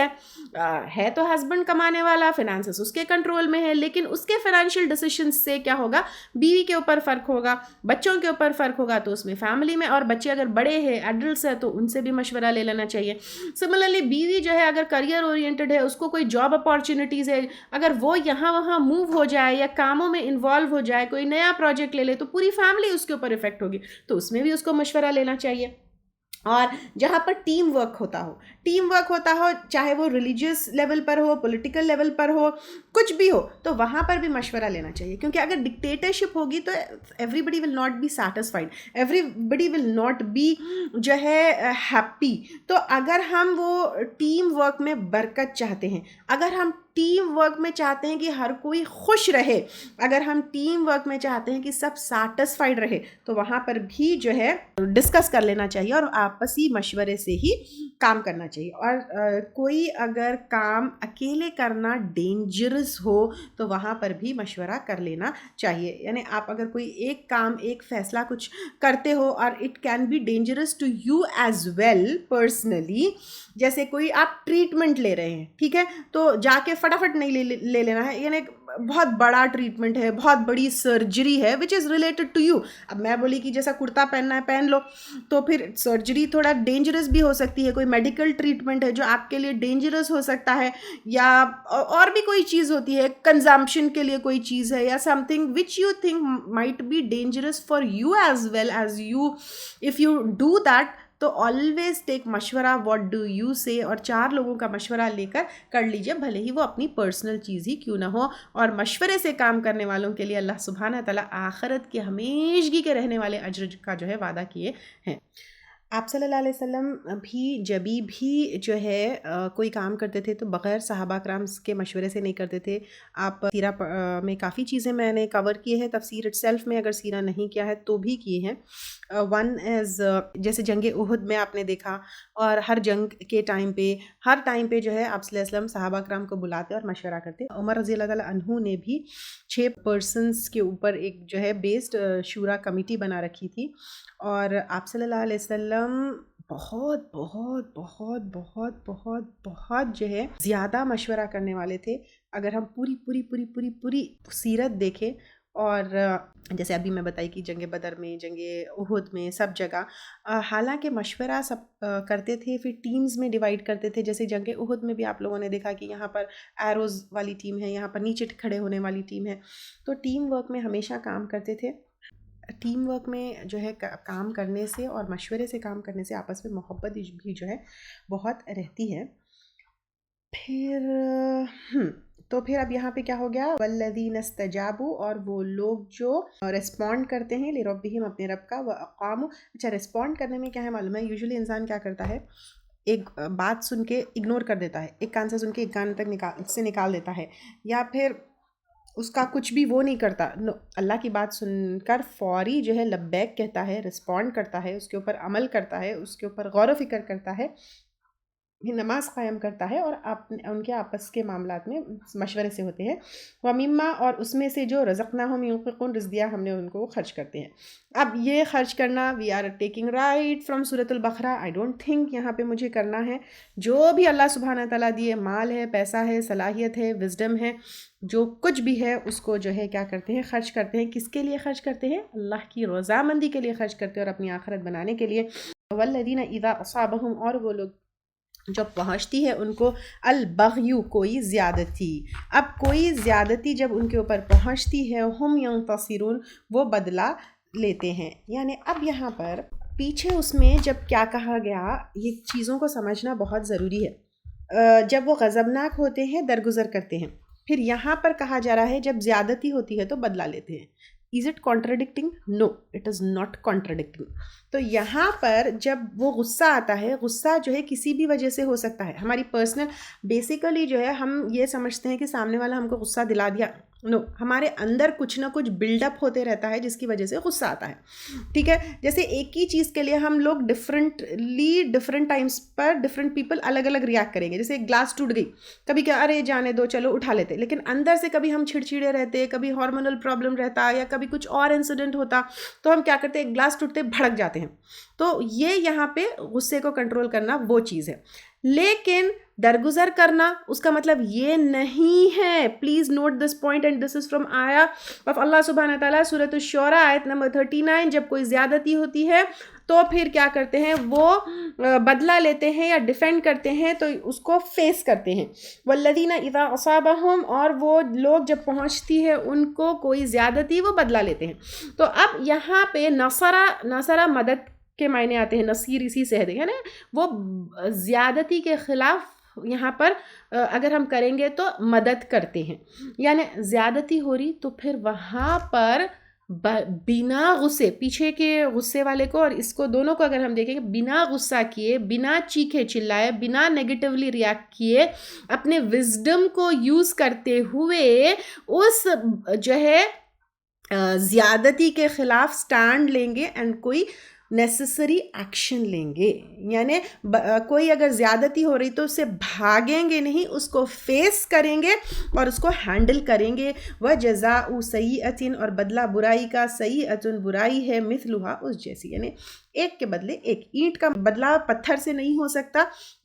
ہے تو ہسبینڈ کمانے والا, فائنانسز اس کے کنٹرول میں ہے, لیکن اس کے فائنینشیل ڈیسیشنز سے کیا ہوگا, بیوی کے اوپر فرق ہوگا, بچوں کے اوپر فرق ہوگا, تو اس میں فیملی میں, اور بچے اگر بڑے ہیں ایڈلٹس ہے تو ان سے بھی مشورہ لے لینا چاہیے. سملرلی بیوی جو ہے اگر کریئر اورینٹڈ ہے, اس کو کوئی جاب اپارچونیٹیز ہے, اگر وہ یہاں وہاں موو ہو جائے یا کاموں میں انوالو ہو جائے, کوئی نیا پروجیکٹ لے لے, تو پوری فیملی اس کے اوپر افیکٹ ہوگی, تو اس میں بھی اس کو مشورہ لینا چاہیے. اور جہاں پر ٹیم ورک ہوتا ہو, چاہے وہ ریلیجیس لیول پر ہو, پولیٹیکل لیول پر ہو, کچھ بھی ہو, تو وہاں پر بھی مشورہ لینا چاہیے. کیونکہ اگر ڈکٹیٹرشپ ہوگی تو everybody will not be satisfied, everybody will not be جو ہے ہیپی. تو اگر ہم وہ ٹیم ورک میں برکت چاہتے ہیں, اگر ہم ٹیم ورک میں چاہتے ہیں کہ ہر کوئی خوش رہے, اگر ہم ٹیم ورک میں چاہتے ہیں کہ سب سیٹسفائڈ رہے, تو وہاں پر بھی جو ہے ڈسکس کر لینا چاہیے اور آپسی مشورے سے ہی کام کرنا چاہیے. اور کوئی اگر کام اکیلے کرنا ڈینجرس ہو تو وہاں پر بھی مشورہ کر لینا چاہیے. یعنی آپ اگر کوئی ایک کام, ایک فیصلہ کچھ کرتے ہو اور it can be dangerous to you as well personally, جیسے کوئی آپ ٹریٹمنٹ لے رہے ہیں, ٹھیک ہے, تو جا کے فٹافٹ نہیں لے لینا ہے, یعنی بہت بڑا ٹریٹمنٹ ہے, بہت بڑی سرجری ہے وچ از ریلیٹڈ ٹو یو. اب میں بولی کہ جیسا کرتا پہننا ہے پہن لو, تو پھر سرجری تھوڑا ڈینجرس بھی ہو سکتی ہے, کوئی میڈیکل ٹریٹمنٹ ہے جو آپ کے لیے ڈینجرس ہو سکتا ہے, یا اور بھی کوئی چیز ہوتی ہے, کنزمپشن کے لیے کوئی چیز ہے, یا something which you think might be dangerous for you as well as you. If you do that, تو آلویز ٹیک مشورہ, واٹ ڈو یو سے, اور 4 لوگوں کا مشورہ لے کر لیجیے, بھلے ہی وہ اپنی پرسنل چیز ہی کیوں نہ ہو. اور مشورے سے کام کرنے والوں کے لیے اللہ سبحانہ تعالیٰ آخرت کے ہمیشگی کے رہنے والے اجر کا جو ہے وعدہ کیے ہیں. آپ صلی اللہ علیہ وسلم بھی جبھی بھی جو ہے کوئی کام کرتے تھے تو بغیر صحابہ کرام کے مشورے سے نہیں کرتے تھے. آپ سیرہ میں کافی چیزیں میں نے کور کی ہے, تفسیر اٹ سیلف میں اگر سیرہ نہیں کیا ہے تو بھی کیے ہیں. ون از جیسے جنگ احد میں آپ نے دیکھا, اور ہر جنگ کے ٹائم پہ, ہر ٹائم پہ جو ہے آپ صلی اللہ علیہ وسلم صحابہ کرام کو بلاتے اور مشورہ کرتے. عمر رضی اللہ تعالیٰ عنہ نے بھی 6 پرسنس کے اوپر ایک جو ہے بیسڈ شورا کمیٹی بنا رکھی تھی, اور آپ صلی اللہ علیہ وسلم بہت بہت بہت بہت بہت بہت جو ہے زیادہ مشورہ کرنے والے تھے. اگر ہم پوری پوری پوری پوری پوری سیرت دیکھیں, اور جیسے ابھی میں بتائی کہ جنگ بدر میں, جنگ احد میں, سب جگہ حالانکہ مشورہ سب کرتے تھے, پھر ٹیمز میں ڈیوائڈ کرتے تھے. جیسے جنگ احد میں بھی آپ لوگوں نے دیکھا کہ یہاں پر ایروز والی ٹیم ہے, یہاں پر نیچے کھڑے ہونے والی ٹیم ہے. تو ٹیم ورک میں ہمیشہ کام کرتے تھے. ٹیم ورک میں جو ہے کام کرنے سے اور مشورے سے کام کرنے سے آپس میں محبت بھی جو ہے بہت رہتی ہے. پھر اب یہاں پہ کیا ہو گیا, والذین استجابوا, اور وہ لوگ جو ریسپونڈ کرتے ہیں لربہم, اپنے رب کا, واقاموا. اچھا, ریسپونڈ کرنے میں کیا ہے معلوم ہے, یوزلی انسان کیا کرتا ہے, ایک بات سن کے اگنور کر دیتا ہے, ایک کان سے سن کے ایک کان تک نکال دیتا ہے, یا پھر اس کا کچھ بھی وہ نہیں کرتا. نو, اللہ کی بات سن کر فوری جو ہے لبیک کہتا ہے, رسپونڈ کرتا ہے, اس کے اوپر عمل کرتا ہے, اس کے اوپر غور و فکر کرتا ہے, نماز قائم کرتا ہے, اور ان کے آپس کے معاملات میں مشورے سے ہوتے ہیں. وَمِمَّا, اور اس میں سے جو رزقناہم ينفقون, رزق دیا ہم نے ان کو, وہ خرچ کرتے ہیں. اب یہ خرچ کرنا, we are taking right from سورۃ البقرہ. آئی ڈونٹ تھنک یہاں پہ مجھے کرنا ہے. جو بھی اللہ سبحانہ تعالیٰ دیے, مال ہے, پیسہ ہے, صلاحیت ہے, وزڈم ہے, جو کچھ بھی ہے, اس کو جو ہے کیا کرتے ہیں, خرچ کرتے ہیں. کس کے لیے خرچ کرتے ہیں؟ اللہ کی رضامندی کے لیے خرچ کرتے ہیں, اور اپنی آخرت بنانے کے لیے. وَالَّذِينَ إِذَا أَصَابَهُمْ, اور وہ لوگ جو پہنچتی ہے ان کو البغی کوئی زیادتی. اب کوئی زیادتی جب ان کے اوپر پہنچتی ہے ہم ینتصرون وہ بدلہ لیتے ہیں. یعنی اب یہاں پر پیچھے اس میں جب کیا کہا گیا یہ چیزوں کو سمجھنا بہت ضروری ہے. جب وہ غضبناک ہوتے ہیں درگزر کرتے ہیں. پھر یہاں پر کہا جا رہا ہے جب زیادتی ہوتی ہے تو بدلہ لیتے ہیں. Is it contradicting? No it is not contradicting. تو یہاں پر جب وہ غصہ آتا ہے، غصہ جو ہے کسی بھی وجہ سے ہو سکتا ہے. ہماری پرسنل بیسیکلی جو ہے ہم یہ سمجھتے ہیں کہ سامنے والا ہم کو غصہ دلا دیا. نو، ہمارے اندر کچھ نہ کچھ بلڈ اپ ہوتے رہتا ہے جس کی وجہ سے غصہ آتا ہے. ٹھیک ہے، جیسے ایک ہی چیز کے لیے ہم لوگ ڈفرینٹ ٹائمس پر ڈفرینٹ پیپل الگ الگ ریاکٹ کریں گے. جیسے ایک گلاس ٹوٹ گئی، کبھی کہ ارے جانے دو چلو اٹھا لیتے، لیکن اندر سے کبھی ہم چھڑچھڑے رہتے، کبھی ہارمونل پرابلم رہتا یا کبھی کچھ اور انسیڈنٹ ہوتا تو ہم کیا کرتے، ایک گلاس ٹوٹتے بھڑک جاتے ہیں. تو یہ یہاں پہ غصے کو کنٹرول کرنا وہ چیز ہے. لیکن درگزر کرنا اس کا مطلب یہ نہیں ہے. Please note this point and this is from آیا آف اللہ سبحانہ تعالیٰ سورۃ الشعراء آیت نمبر 39. جب کوئی زیادتی ہوتی ہے تو پھر کیا کرتے ہیں، وہ بدلہ لیتے ہیں یا ڈیفینڈ کرتے ہیں، تو اس کو فیس کرتے ہیں. والذین اذا اصابہم، اور وہ لوگ جب پہنچتی ہے ان کو کوئی زیادتی وہ بدلہ لیتے ہیں. تو اب یہاں پہ نصرہ مدد کے معنی آتے ہیں. نصیر اسی سے ہے نا، وہ زیادتی کے خلاف یہاں پر اگر ہم کریں گے تو مدد کرتے ہیں. یعنی زیادتی ہو رہی تو پھر وہاں پر بنا غصے، پیچھے کے غصے والے کو اور اس کو دونوں کو اگر ہم دیکھیں گے، بنا غصہ کیے، بنا چیخے چلائے، بنا نیگیٹیولی ریاکٹ کیے، اپنے وزڈم کو یوز کرتے ہوئے اس جو ہے زیادتی کے خلاف سٹینڈ لیں گے اینڈ کوئی نیسسری ایکشن لیں گے. یعنی کوئی اگر زیادتی ہو رہی تو اس سے بھاگیں گے نہیں، اس کو فیس کریں گے اور اس کو ہینڈل کریں گے. وَجَزَاءُ سَیِّئَةٍ، اور بدلہ برائی کا، سَیِّئَةٌ برائی ہے، مِثْلُهَا اس جیسی. یعنی ایک کے بدلے ایک. اینٹ کا بدلہ پتھر سے نہیں ہو سکتا،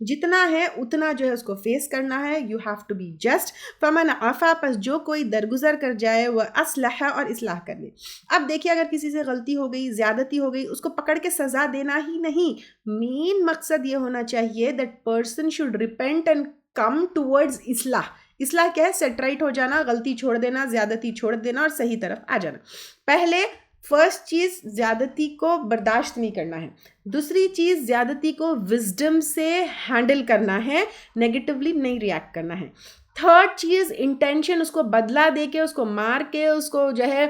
جتنا ہے اتنا جو ہے اس کو فیس کرنا ہے. You have to be just. فمن عفا، پس جو کوئی درگزر کر جائے، وہ اصلح، اور اصلاح کر لے. اب دیکھیے اگر کسی سے غلطی ہو گئی، زیادتی ہو گئی، اس کو پکڑ کے سزا دینا ہی نہیں. مین مقصد یہ ہونا چاہیے that person should repent and come towards اصلاح. اصلاح کیا ہے؟ سیٹ رائٹ ہو جانا، غلطی چھوڑ دینا، زیادتی چھوڑ دینا اور صحیح طرف آ جانا. پہلے فرسٹ چیز زیادتی کو برداشت نہیں کرنا ہے. دوسری چیز زیادتی کو وزڈم سے ہینڈل کرنا ہے، نیگیٹیولی نہیں ریاکٹ کرنا ہے. تھرڈ چیز انٹینشن، اس کو بدلہ دے کے، اس کو مار کے، اس کو جو ہے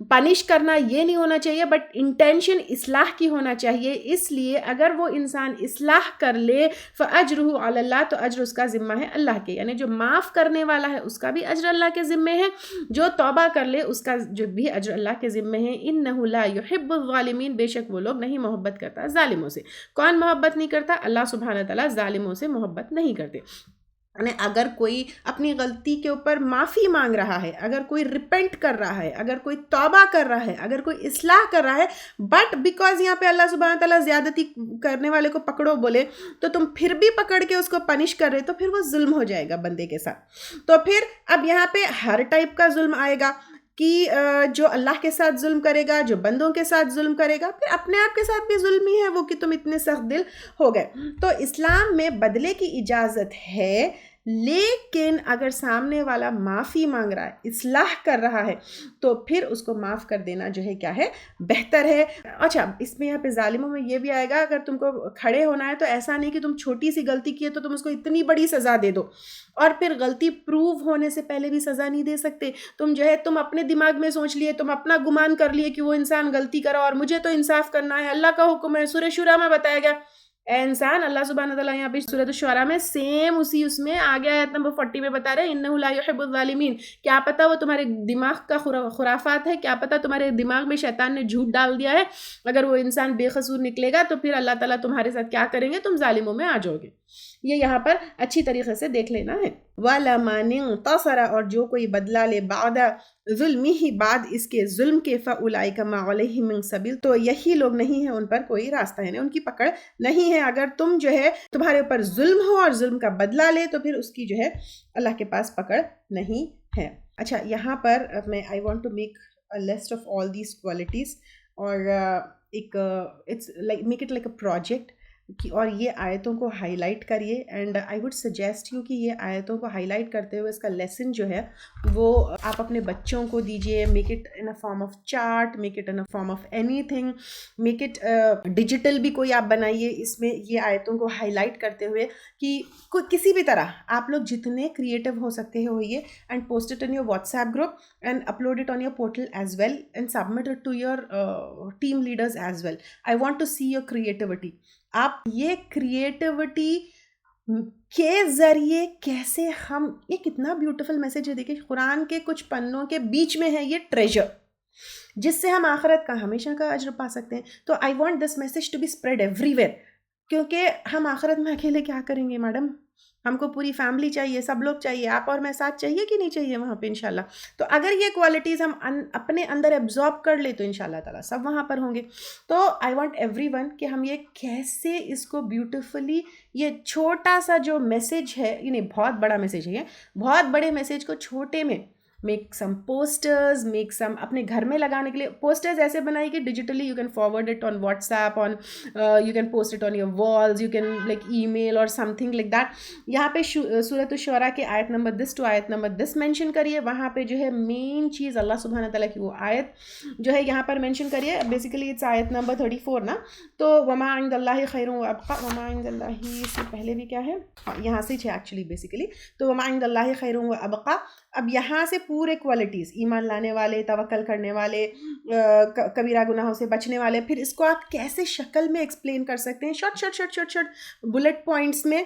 پنش کرنا یہ نہیں ہونا چاہیے، بٹ انٹینشن اصلاح کی ہونا چاہیے. اس لیے اگر وہ انسان اصلاح کر لے فَأَجْرُهُ عَلَى اللَّهِ، تو اجر اس کا ذمہ ہے اللہ کے. یعنی جو معاف کرنے والا ہے اس کا بھی اجر اللہ کے ذمہ ہے، جو توبہ کر لے اس کا جو بھی اجر اللہ کے ذمہ ہے. إِنَّهُ لَا يُحِبُّ الظَّالِمِينَ، بے شک وہ لوگ نہیں محبت کرتا ظالموں سے. کون محبت نہیں کرتا؟ اللہ سبحانہ تعالیٰ ظالموں سے محبت نہیں کرتے. یعنی اگر کوئی اپنی غلطی کے اوپر معافی مانگ رہا ہے، اگر کوئی ریپینٹ کر رہا ہے، اگر کوئی توبہ کر رہا ہے، اگر کوئی اصلاح کر رہا ہے، بٹ بیکاز یہاں پہ اللہ سبحانہ تعالیٰ زیادتی کرنے والے کو پکڑو بولے تو تم پھر بھی پکڑ کے اس کو پنش کر رہے، تو پھر وہ ظلم ہو جائے گا بندے کے ساتھ. تو پھر اب یہاں پہ ہر ٹائپ کا ظلم آئے گا کہ جو اللہ کے ساتھ ظلم کرے گا، جو بندوں کے ساتھ ظلم کرے گا، پھر اپنے آپ کے ساتھ بھی ظلم ہی ہے وہ کہ تم اتنے سخت دل ہو گئے. تو اسلام میں بدلے کی اجازت ہے، لیکن اگر سامنے والا معافی مانگ رہا ہے، اصلاح کر رہا ہے، تو پھر اس کو معاف کر دینا جو ہے کیا ہے، بہتر ہے. اچھا، اس میں یہاں پہ ظالموں میں یہ بھی آئے گا، اگر تم کو کھڑے ہونا ہے تو ایسا نہیں کہ تم چھوٹی سی غلطی کی ہے تو تم اس کو اتنی بڑی سزا دے دو، اور پھر غلطی پروو ہونے سے پہلے بھی سزا نہیں دے سکتے. تم جو ہے تم اپنے دماغ میں سوچ لیے، تم اپنا گمان کر لیے کہ وہ انسان غلطی کرا اور مجھے تو انصاف کرنا ہے، اللہ کا حکم ہے. سورہ شورى میں بتایا گیا اے انسان، اللہ سبحانہ تعالیٰ یہاں پہ سورۃ الشعراء میں سیم اسی اس میں آگے آیت نمبر 40 میں بتا رہے ہیں انہ لا یحب الظالمین. کیا پتہ وہ تمہارے دماغ کا خرافات ہے، کیا پتہ تمہارے دماغ میں شیطان نے جھوٹ ڈال دیا ہے. اگر وہ انسان بے قصور نکلے گا تو پھر اللہ تعالیٰ تمہارے ساتھ کیا کریں گے، تم ظالموں میں آ جاؤ گے. یہ یہاں پر اچھی طریقے سے دیکھ لینا ہے. وَلَمَنِ انتَصَرَ، اور جو کوئی بدلہ لے، بعد ظلمہ، بعد اس کے ظلم کے، فَأُولَئِکَ مَا عَلَیْہِم مِّن سَبِیل، تو یہی لوگ نہیں ہیں ان پر کوئی راستہ ہے، ان کی پکڑ نہیں ہے. اگر تم جو ہے تمہارے اوپر ظلم ہو اور ظلم کا بدلہ لے تو پھر اس کی جو ہے اللہ کے پاس پکڑ نہیں ہے. اچھا، یہاں پر میں I want to make a list of all these qualities، اور ایک it's like make it like a project. اور یہ آیتوں کو ہائی لائٹ کریے. And I would suggest you کہ یہ آیتوں کو ہائی لائٹ کرتے ہوئے اس کا لیسن جو ہے وہ آپ اپنے بچوں کو دیجیے. Make it in a form of chart, make it in a form of any thing, make it digital بھی کوئی آپ بنائیے اس میں یہ آیتوں کو ہائی لائٹ کرتے ہوئے کہ کسی بھی طرح آپ لوگ جتنے کریٹو ہو سکتے ہوئیے. And post it in your WhatsApp group and upload it on your portal as well and submit it to your team leaders as well. I want to see your creativity. آپ یہ creativity کے ذریعے کیسے ہم, یہ کتنا beautiful message ہے. دیکھیں قرآن کے کچھ پنوں کے بیچ میں ہے یہ ٹریجر جس سے ہم آخرت کا ہمیشہ کا اجر پا سکتے ہیں. تو I want this message to be spread everywhere, کیونکہ ہم آخرت میں اکیلے کیا کریں گے میڈم, ہم کو پوری فیملی چاہیے, سب لوگ چاہیے, آپ اور میں ساتھ چاہیے کہ نہیں چاہیے وہاں پہ انشاءاللہ. تو اگر یہ کوالٹیز ہم اپنے اندر ایبزارب کر لیں تو انشاءاللہ تعالیٰ سب وہاں پر ہوں گے. تو آئی وانٹ ایوری ون کہ ہم یہ کیسے اس کو بیوٹیفلی, یہ چھوٹا سا جو میسیج ہے, یعنی بہت بڑا میسیج ہے, بہت بڑے میسیج کو چھوٹے میں make some posters, make some اپنے گھر میں لگانے کے لیے پوسٹرز ایسے بنائی کہ digitally you can forward it on WhatsApp, on you can post it on your walls, you can like e mail اور سم تھنگ لائک دیٹ. یہاں پہ سورۃ الشعراء کے آیت نمبر 10 ٹو آیت نمبر 10 مینشن کریے. وہاں پہ جو ہے مین چیز اللہ سبحانہ تعالیٰ کی وہ آیت جو ہے یہاں پر مینشن کریے. بیسیکلی اٹس آیت نمبر 34 نا. تو وما عند اللہ خیر و ابقا, وما عند اللہ سے پہلے بھی کیا ہے, یہاں سے ہے ایکچولی بیسیکلی. تو وما عند اللہ خیر و ابقا. اب یہاں سے پورے کوالٹیز, ایمان لانے والے, توکل کرنے والے, کبیرہ گناہوں سے بچنے والے, پھر اس کو آپ کیسے شکل میں ایکسپلین کر سکتے ہیں شارٹ بلٹ پوائنٹس میں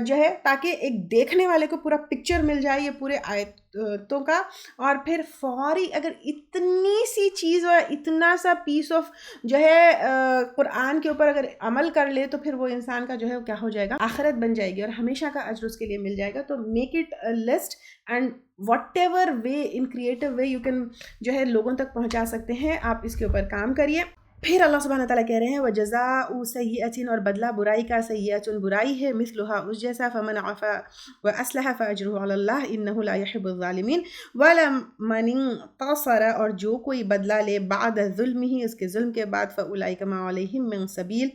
جو ہے, تاکہ ایک دیکھنے والے کو پورا پکچر مل جائے یہ پورے آیتوں کا. اور پھر فوری اگر اتنی سی چیز اور اتنا سا پیس آف جو ہے قرآن کے اوپر اگر عمل کر لے تو پھر وہ انسان کا جو ہے کیا ہو جائے گا, آخرت بن جائے گی اور ہمیشہ کا اجر اس کے لیے مل جائے گا. تو make it list and what ever way, in creative way you can جو ہے لوگوں تک پہنچا سکتے ہیں, آپ اس کے اوپر کام کریے. پھر اللہ سبحانہ تعالیٰ کہہ رہے ہیں وَجَزَاءُ سَيِّئَةٍ, اور بدلہ برائی کا, سیئۃ برائی ہے, مثلها اس جیسا, فمن عفا واصلح فاجرہ علی اللہ انہ لا یحب الظالمین, ولمن انتصر, اور جو کوئی بدلہ لے بعد ظلمہ, اس کے ظلم کے بعد, فاولئک ما علیہم من سبیل,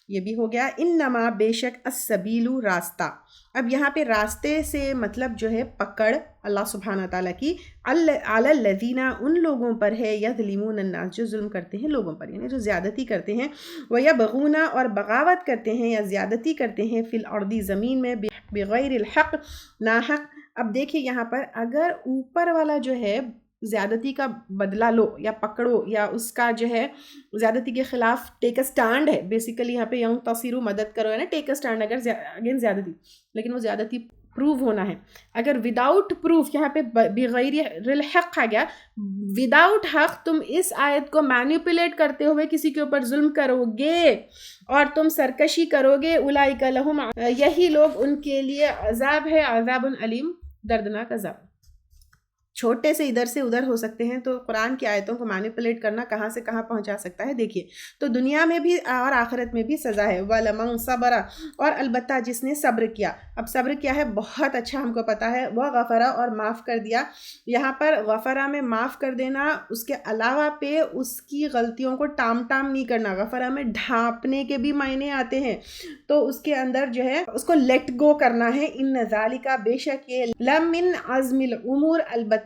یہ بھی ہو گیا. انما, بے شک, السبیل, راستہ. اب یہاں پہ راستے سے مطلب جو ہے پکڑ اللہ سبحانہ تعالیٰ کی, علی الذین, ان لوگوں پر ہے, یظلمون الناس, جو ظلم کرتے ہیں لوگوں پر, یعنی جو زیادتی کرتے ہیں, ویبغون, اور بغاوت کرتے ہیں یا زیادتی کرتے ہیں, فی الارض, زمین میں, بغیر الحق, ناحق. اب دیکھیے یہاں پر اگر اوپر والا جو ہے زیادتی کا بدلہ لو یا پکڑو, یا اس کا جو ہے زیادتی کے خلاف ٹیک اے سٹینڈ ہے, بیسیکلی یہاں پہ ینگ تصیرو, مدد کرو ہے نا, ٹیک اے سٹینڈ اگر اگین زیادتی, لیکن وہ زیادتی پروو ہونا ہے. اگر وداؤٹ پروف, یہاں پہ بغیر الحق آ گیا, وداؤٹ حق تم اس آیت کو مینیپولیٹ کرتے ہوئے کسی کے اوپر ظلم کرو گے اور تم سرکشی کرو گے, اولئک لہم, یہی لوگ, ان کے لیے عذاب ہے, عذاب علیم, دردناک عذاب. چھوٹے سے ادھر سے ادھر ہو سکتے ہیں. تو قرآن کی آیتوں کو مینیپولیٹ کرنا کہاں سے کہاں پہنچا سکتا ہے. دیکھیے تو دنیا میں بھی اور آخرت میں بھی سزا ہے. وَلَمَنْ صَبَرَ, اور البتہ جس نے صبر کیا. اب صبر کیا ہے بہت اچھا ہم کو پتا ہے, وہ غفرہ, اور معاف کر دیا. یہاں پر غفرہ میں معاف کر دینا, اس کے علاوہ پہ اس کی غلطیوں کو ٹام نہیں کرنا. غفرہ میں ڈھانپنے کے بھی معنی آتے ہیں, تو اس کے اندر جو ہے اس کو لیٹ گو کرنا ہے. ان ذالک, بے شک یہ, لمن عزم الامور, البتہ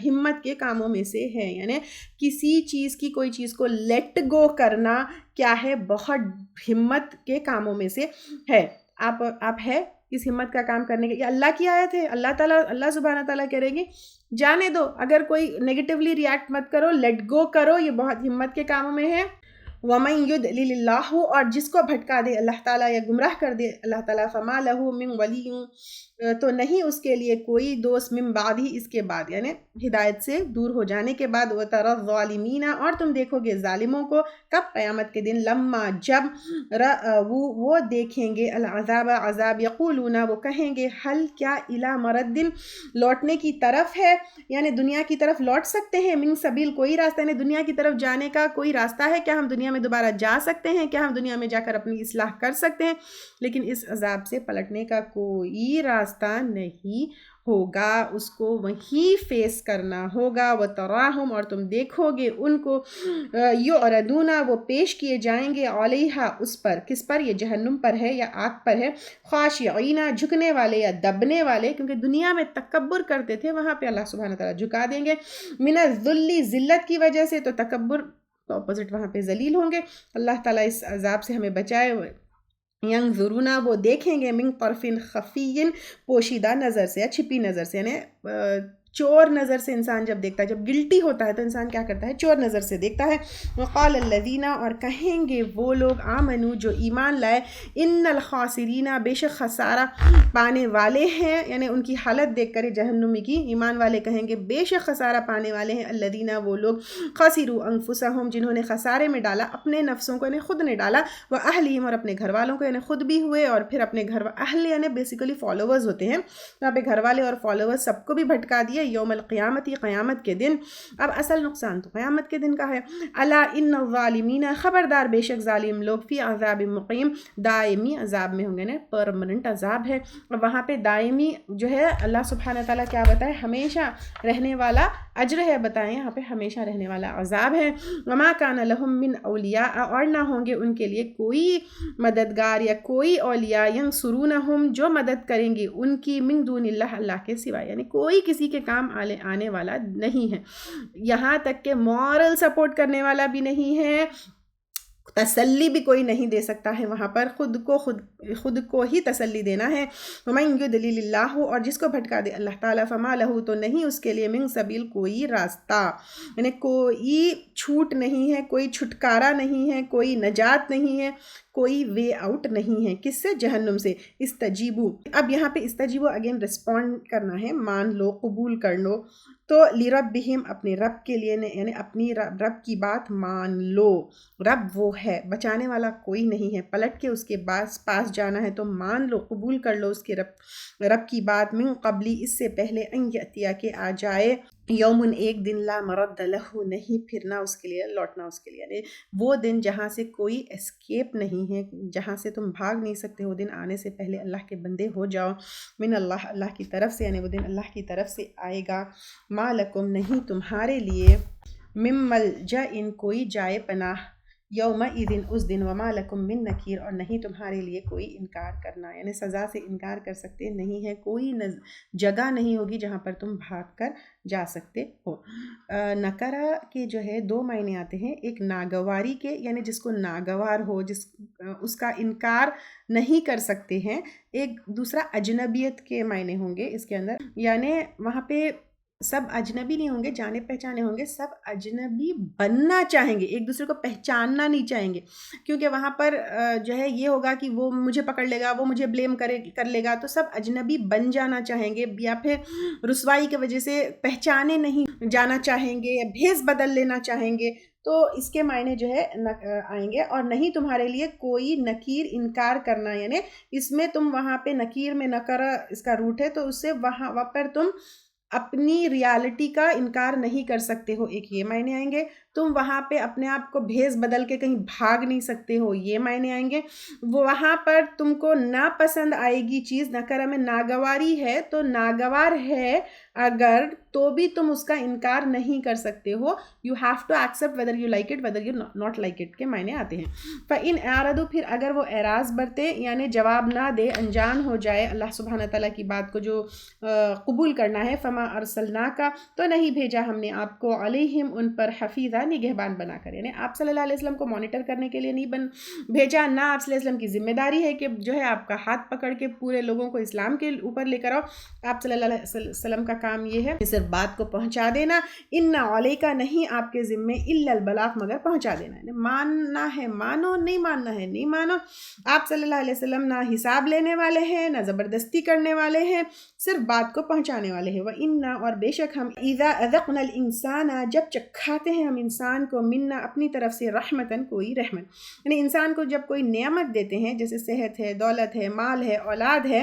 ہمت کے کاموں میں سے ہے. یعنی کسی چیز کی, کوئی چیز کو لیٹ گو کرنا کیا ہے, بہت ہمت کے کاموں میں سے ہے. آپ ہے اس ہمت کا کام کرنے کے, یہ اللہ کی آیت ہے. اللہ سبحانہ تعالیٰ کہہ رہے گی جانے دو, اگر کوئی نیگیٹیولی ریاکٹ مت کرو, لیٹ گو کرو, یہ بہت ہمت کے کاموں میں ہے. وَمَن يُضْلِلِ اللَّهُ, اور جس کو بھٹکا دے اللہ تعالیٰ یا گمراہ کر دے اللہ تعالیٰ, فَمَا لَهُ مِن وَلِيٍّ, تو نہیں اس کے لیے کوئی دوست, من بعد ہی, اس کے بعد, یعنی ہدایت سے دور ہو جانے کے بعد. وَتَرَى الظَّالِمِينَ, اور تم دیکھو گے ظالموں کو, کب, قیامت کے دن, لما, جب, وہ دیکھیں گے, العذاب, عذاب, یقولون, وہ کہیں گے, حل, کیا, الی مرد, لوٹنے کی طرف ہے, یعنی دنیا کی طرف لوٹ سکتے ہیں, من سبیل, کوئی راستہ, یعنی دنیا کی طرف جانے کا کوئی راستہ ہے کیا, ہم دنیا میں دوبارہ جا سکتے ہیں کیا, ہم دنیا میں جا کر اپنی اصلاح کر سکتے ہیں. لیکن اس عذاب سے پلٹنے کا کوئی راستہ نہیں ہوگا، اس کو وہیں فیس کرنا ہوگا. وتراہم اور تم دیکھو گے ان کو یعرضون وہ پیش کیے جائیں گے علیہا اس پر. کس پر؟ یہ جہنم پر ہے یا آگ پر ہے. خاشعین جھکنے والے یا دبنے والے، کیونکہ دنیا میں تکبر کرتے تھے، وہاں پہ اللہ سبحانہ تعالیٰ جھکا دیں گے. من الذل ذلت کی وجہ سے، تو تکبر تو اپوزٹ وہاں پہ ذلیل ہوں گے. اللہ تعالیٰ اس عذاب سے ہمیں بچائے. ینظرون وہ دیکھیں گے من طرف خفی پوشیدہ نظر سے یا چھپی نظر سے، یعنی چور نظر سے انسان جب دیکھتا ہے، جب گلٹی ہوتا ہے تو انسان کیا کرتا ہے؟ چور نظر سے دیکھتا ہے. وقال الذین اور کہیں گے وہ لوگ آمنو جو ایمان لائے، ان الخاسرین بے شک خسارہ پانے والے ہیں، یعنی ان کی حالت دیکھ کر جہنمی کی ایمان والے کہیں گے بے شک خسارہ پانے والے ہیں. الذین وہ لوگ خسروا انفسہم جنہوں نے خسارے میں ڈالا اپنے نفسوں کو، یعنی خود نے ڈالا، واہلہم اور اپنے گھر والوں کو، یعنی خود بھی ہوئے اور پھر اپنے گھر اہل یعنی بیسیکلی فالوورز ہوتے ہیں، یہاں پہ گھر والے اور فالوورز سب کو بھی بھٹکا دیا. یوم القیامت قیامت کے دن. اب اصل نقصان تو قیامت کے دن کا ہے. الا ان الظالمین خبردار بے شک ظالم لوگ فی عذاب مقیم دائمی عذاب میں ہوں گے، نا پرمننٹ عذاب ہے. وہاں پہ دائمی جو ہے اللہ سبحانہ تعالیٰ کیا بتائے؟ ہمیشہ رہنے والا اجر ہے، بتائیں یہاں پہ ہمیشہ رہنے والا عذاب ہے. وما کان لہم من اولیاء اور نہ ہوں گے ان کے لیے کوئی مددگار یا کوئی اولیاء ینصرونہم جو مدد کریں گے ان کی من دون اللہ اللہ کے سوا، یعنی کوئی کسی کے کام آنے والا نہیں ہے. یہاں تک کہ مورل سپورٹ کرنے والا بھی نہیں ہے، تسلی بھی کوئی نہیں دے سکتا ہے. وہاں پر خود کو ہی تسلی دینا ہے. ومن یضلل اللہ اور جس کو بھٹکا دے اللہ تعالیٰ، فما لہ تو نہیں اس کے لیے من سبیل کوئی راستہ، یعنی کوئی چھوٹ نہیں ہے، کوئی چھٹکارا نہیں ہے، کوئی نجات نہیں ہے، کوئی وے آؤٹ نہیں ہے. کس سے؟ جہنم سے. استجیبو، اب یہاں پہ استجیبو اگین رسپونڈ کرنا ہے، مان لو، قبول کر لو. تو لربہم اپنے رب کے لیے، یعنی اپنی رب کی بات مان لو. رب وہ ہے، بچانے والا کوئی نہیں ہے، پلٹ کے اس کے پاس جانا ہے تو مان لو، قبول کر لو اس کے رب کی بات. من قبلی اس سے پہلے ان یاتیا کہ آ جائے یومن ایک دن لا مرد لہ نہیں پھرنا اس کے لیے، لوٹنا اس کے لیے، یعنی وہ دن جہاں سے کوئی اسکیپ نہیں ہے، جہاں سے تم بھاگ نہیں سکتے. وہ دن آنے سے پہلے اللہ کے بندے ہو جاؤ. من اللہ کی طرف سے، یعنی وہ دن اللہ کی طرف سے آئے گا. ما لکم نہیں تمہارے لیے، من ملجا ان کوئی جائے پناہ، یوم ایدن اس دن، وما لکم من نکیر اور نہیں تمہارے لیے کوئی انکار کرنا، یعنی سزا سے انکار کر سکتے نہیں ہے، کوئی جگہ نہیں ہوگی جہاں پر تم بھاگ کر جا سکتے ہو. نکرہ کے جو ہے دو معنی آتے ہیں، ایک ناگواری کے، یعنی جس کو ناگوار ہو، اس کا انکار نہیں کر سکتے ہیں. ایک دوسرا اجنبیت کے معنی ہوں گے اس کے اندر، یعنی وہاں پہ سب اجنبی نہیں ہوں گے، جانے پہچانے ہوں گے، سب اجنبی بننا چاہیں گے، ایک دوسرے کو پہچاننا نہیں چاہیں گے، کیونکہ وہاں پر جو ہے یہ ہوگا کہ وہ مجھے پکڑ لے گا، وہ مجھے بلیم کر لے گا، تو سب اجنبی بن جانا چاہیں گے، یا پھر رسوائی کی وجہ سے پہچانے نہیں جانا چاہیں گے، یا بھیس بدل لینا چاہیں گے. تو اس کے معنی جو ہے آئیں گے. اور نہیں تمہارے لیے کوئی نکیر انکار کرنا، یعنی اس میں تم وہاں پہ نکیر میں نکرہ اس کا روٹ ہے، تو اس سے وہاں پر تم اپنی ریالٹی کا انکار نہیں کر سکتے ہو، ایک یہ معنی آئیں گے. تم وہاں پہ اپنے آپ کو بھیس بدل کے کہیں بھاگ نہیں سکتے ہو، یہ معنی آئیں گے. وہاں پر تم کو ناپسند آئے گی چیز، نکرہ میں ناگواری ہے، تو ناگوار ہے اگر تو بھی تم اس کا انکار نہیں کر سکتے ہو. You have to accept whether you like it whether you not like it کے معنی آتے ہیں. فَإِنْ اعرضوا پھر اگر وہ اعراض برتے، یعنی جواب نہ دے، انجان ہو جائے اللہ سبحانہ تعالیٰ کی بات کو جو قبول کرنا ہے، فما ارسلناک تو نہیں بھیجا ہم نے آپ کو، علیہم ان پر، حفیظہ نگہبان بنا کر، یعنی آپ صلی اللہ علیہ وسلم کو مانیٹر کرنے کے لیے نہیں بھیجا، نہ آپ صلی اللہ علیہ وسلم کی ذمہ داری ہے کہ جو ہے آپ کا ہاتھ پکڑ کے پورے لوگوں کو اسلام کے اوپر لے کر آؤ. آپ صلی اللہ علیہ وسلم کا کام یہ ہے صرف بات کو پہنچا دینا. ان علیک نہیں آپ کے ذمے الا البلاغ مگر پہنچا دینا، یعنی ماننا ہے مانو، نہیں ماننا ہے نہیں مانو. آپ صلی اللہ علیہ وسلم نہ حساب لینے والے ہیں، نہ زبردستی کرنے والے ہیں، صرف بات کو پہنچانے والے ہیں. وَإِنَّا اور بے شک ہم اذا اذقنا الانسان جب چکھاتے ہیں ہم انسان کو منا اپنی طرف سے رحمتاً کوئی رحمت، یعنی انسان کو جب کوئی نعمت دیتے ہیں جیسے صحت ہے، دولت ہے، مال ہے، اولاد ہے،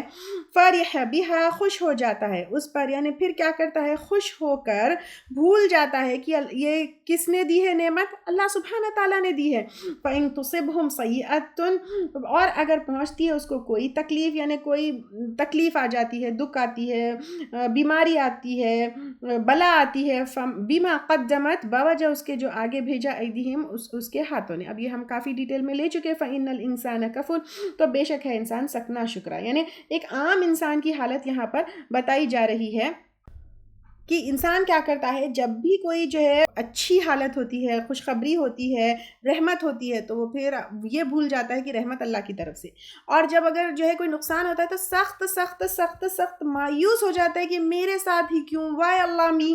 فرح بہا خوش ہو جاتا ہے اس پر، یعنی پھر کیا کرتا ہے، خوش ہو کر بھول جاتا ہے کہ یہ کس نے دی ہے نعمت، اللہ سبحانہ تعالیٰ نے دی ہے۔ فَإِن تُصِبْهُمْ سَيِّئَةٌ، اور اگر پہنچتی ہے اس کو کوئی تکلیف، یعنی کوئی تکلیف آ جاتی ہے، دکھ آتی ہے، بیماری آتی ہے، بلا آتی ہے، بما قدمت، بوجہ اس کے جو آگے بھیجا ایدیہم اس کے ہاتھوں نے۔ اب یہ ہم کافی ڈیٹیل میں لے چکے، فَإِنَّ الْإِنسَانَ کفور، تو بے شک ہے انسان سکنا شکرا، یعنی ایک عام انسان کی حالت یہاں پر بتائی جا رہی ہے کہ انسان کیا کرتا ہے جب بھی کوئی جو ہے اچھی حالت ہوتی ہے، خوشخبری ہوتی ہے، رحمت ہوتی ہے، تو وہ پھر یہ بھول جاتا ہے کہ رحمت اللہ کی طرف سے، اور جب اگر جو ہے کوئی نقصان ہوتا ہے تو سخت سخت سخت سخت مایوس ہو جاتا ہے کہ میرے ساتھ ہی کیوں، وائے اللہ می،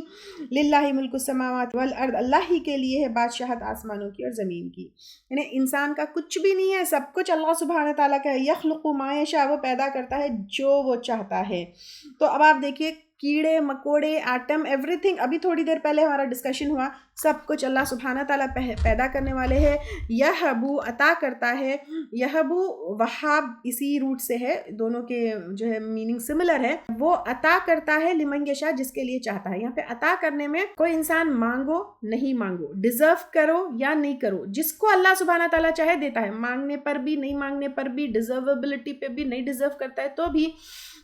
للہ ملک السماوات والارض، اللہ ہی کے لیے ہے بادشاہت آسمانوں کی اور زمین کی، یعنی انسان کا کچھ بھی نہیں ہے، سب کچھ اللہ سبحانہ تعالیٰ کا ہے، یخلق ما یشاء، وہ پیدا کرتا ہے جو وہ چاہتا ہے۔ تو اب آپ دیکھیے کیڑے مکوڑے، ایٹم، ایوری تھنگ، ابھی تھوڑی دیر پہلے ہمارا ڈسکشن ہوا، سب کچھ اللہ سبحانہ تعالیٰ پیدا کرنے والے ہے، یہبو عطا کرتا ہے، یہبو وہاب اسی روٹ سے ہے، دونوں کے جو ہے میننگ سملر ہے، وہ عطا کرتا ہے لمن یشاء، جس کے لیے چاہتا ہے۔ یہاں پہ عطا کرنے میں کوئی انسان مانگو نہیں مانگو، ڈیزرو کرو یا نہیں کرو، جس کو اللہ سبحانہ تعالیٰ چاہے دیتا ہے، مانگنے پر بھی نہیں مانگنے پر بھی، ڈیزرویبلٹی پہ بھی نہیں ڈیزرو کرتا ہے تو بھی،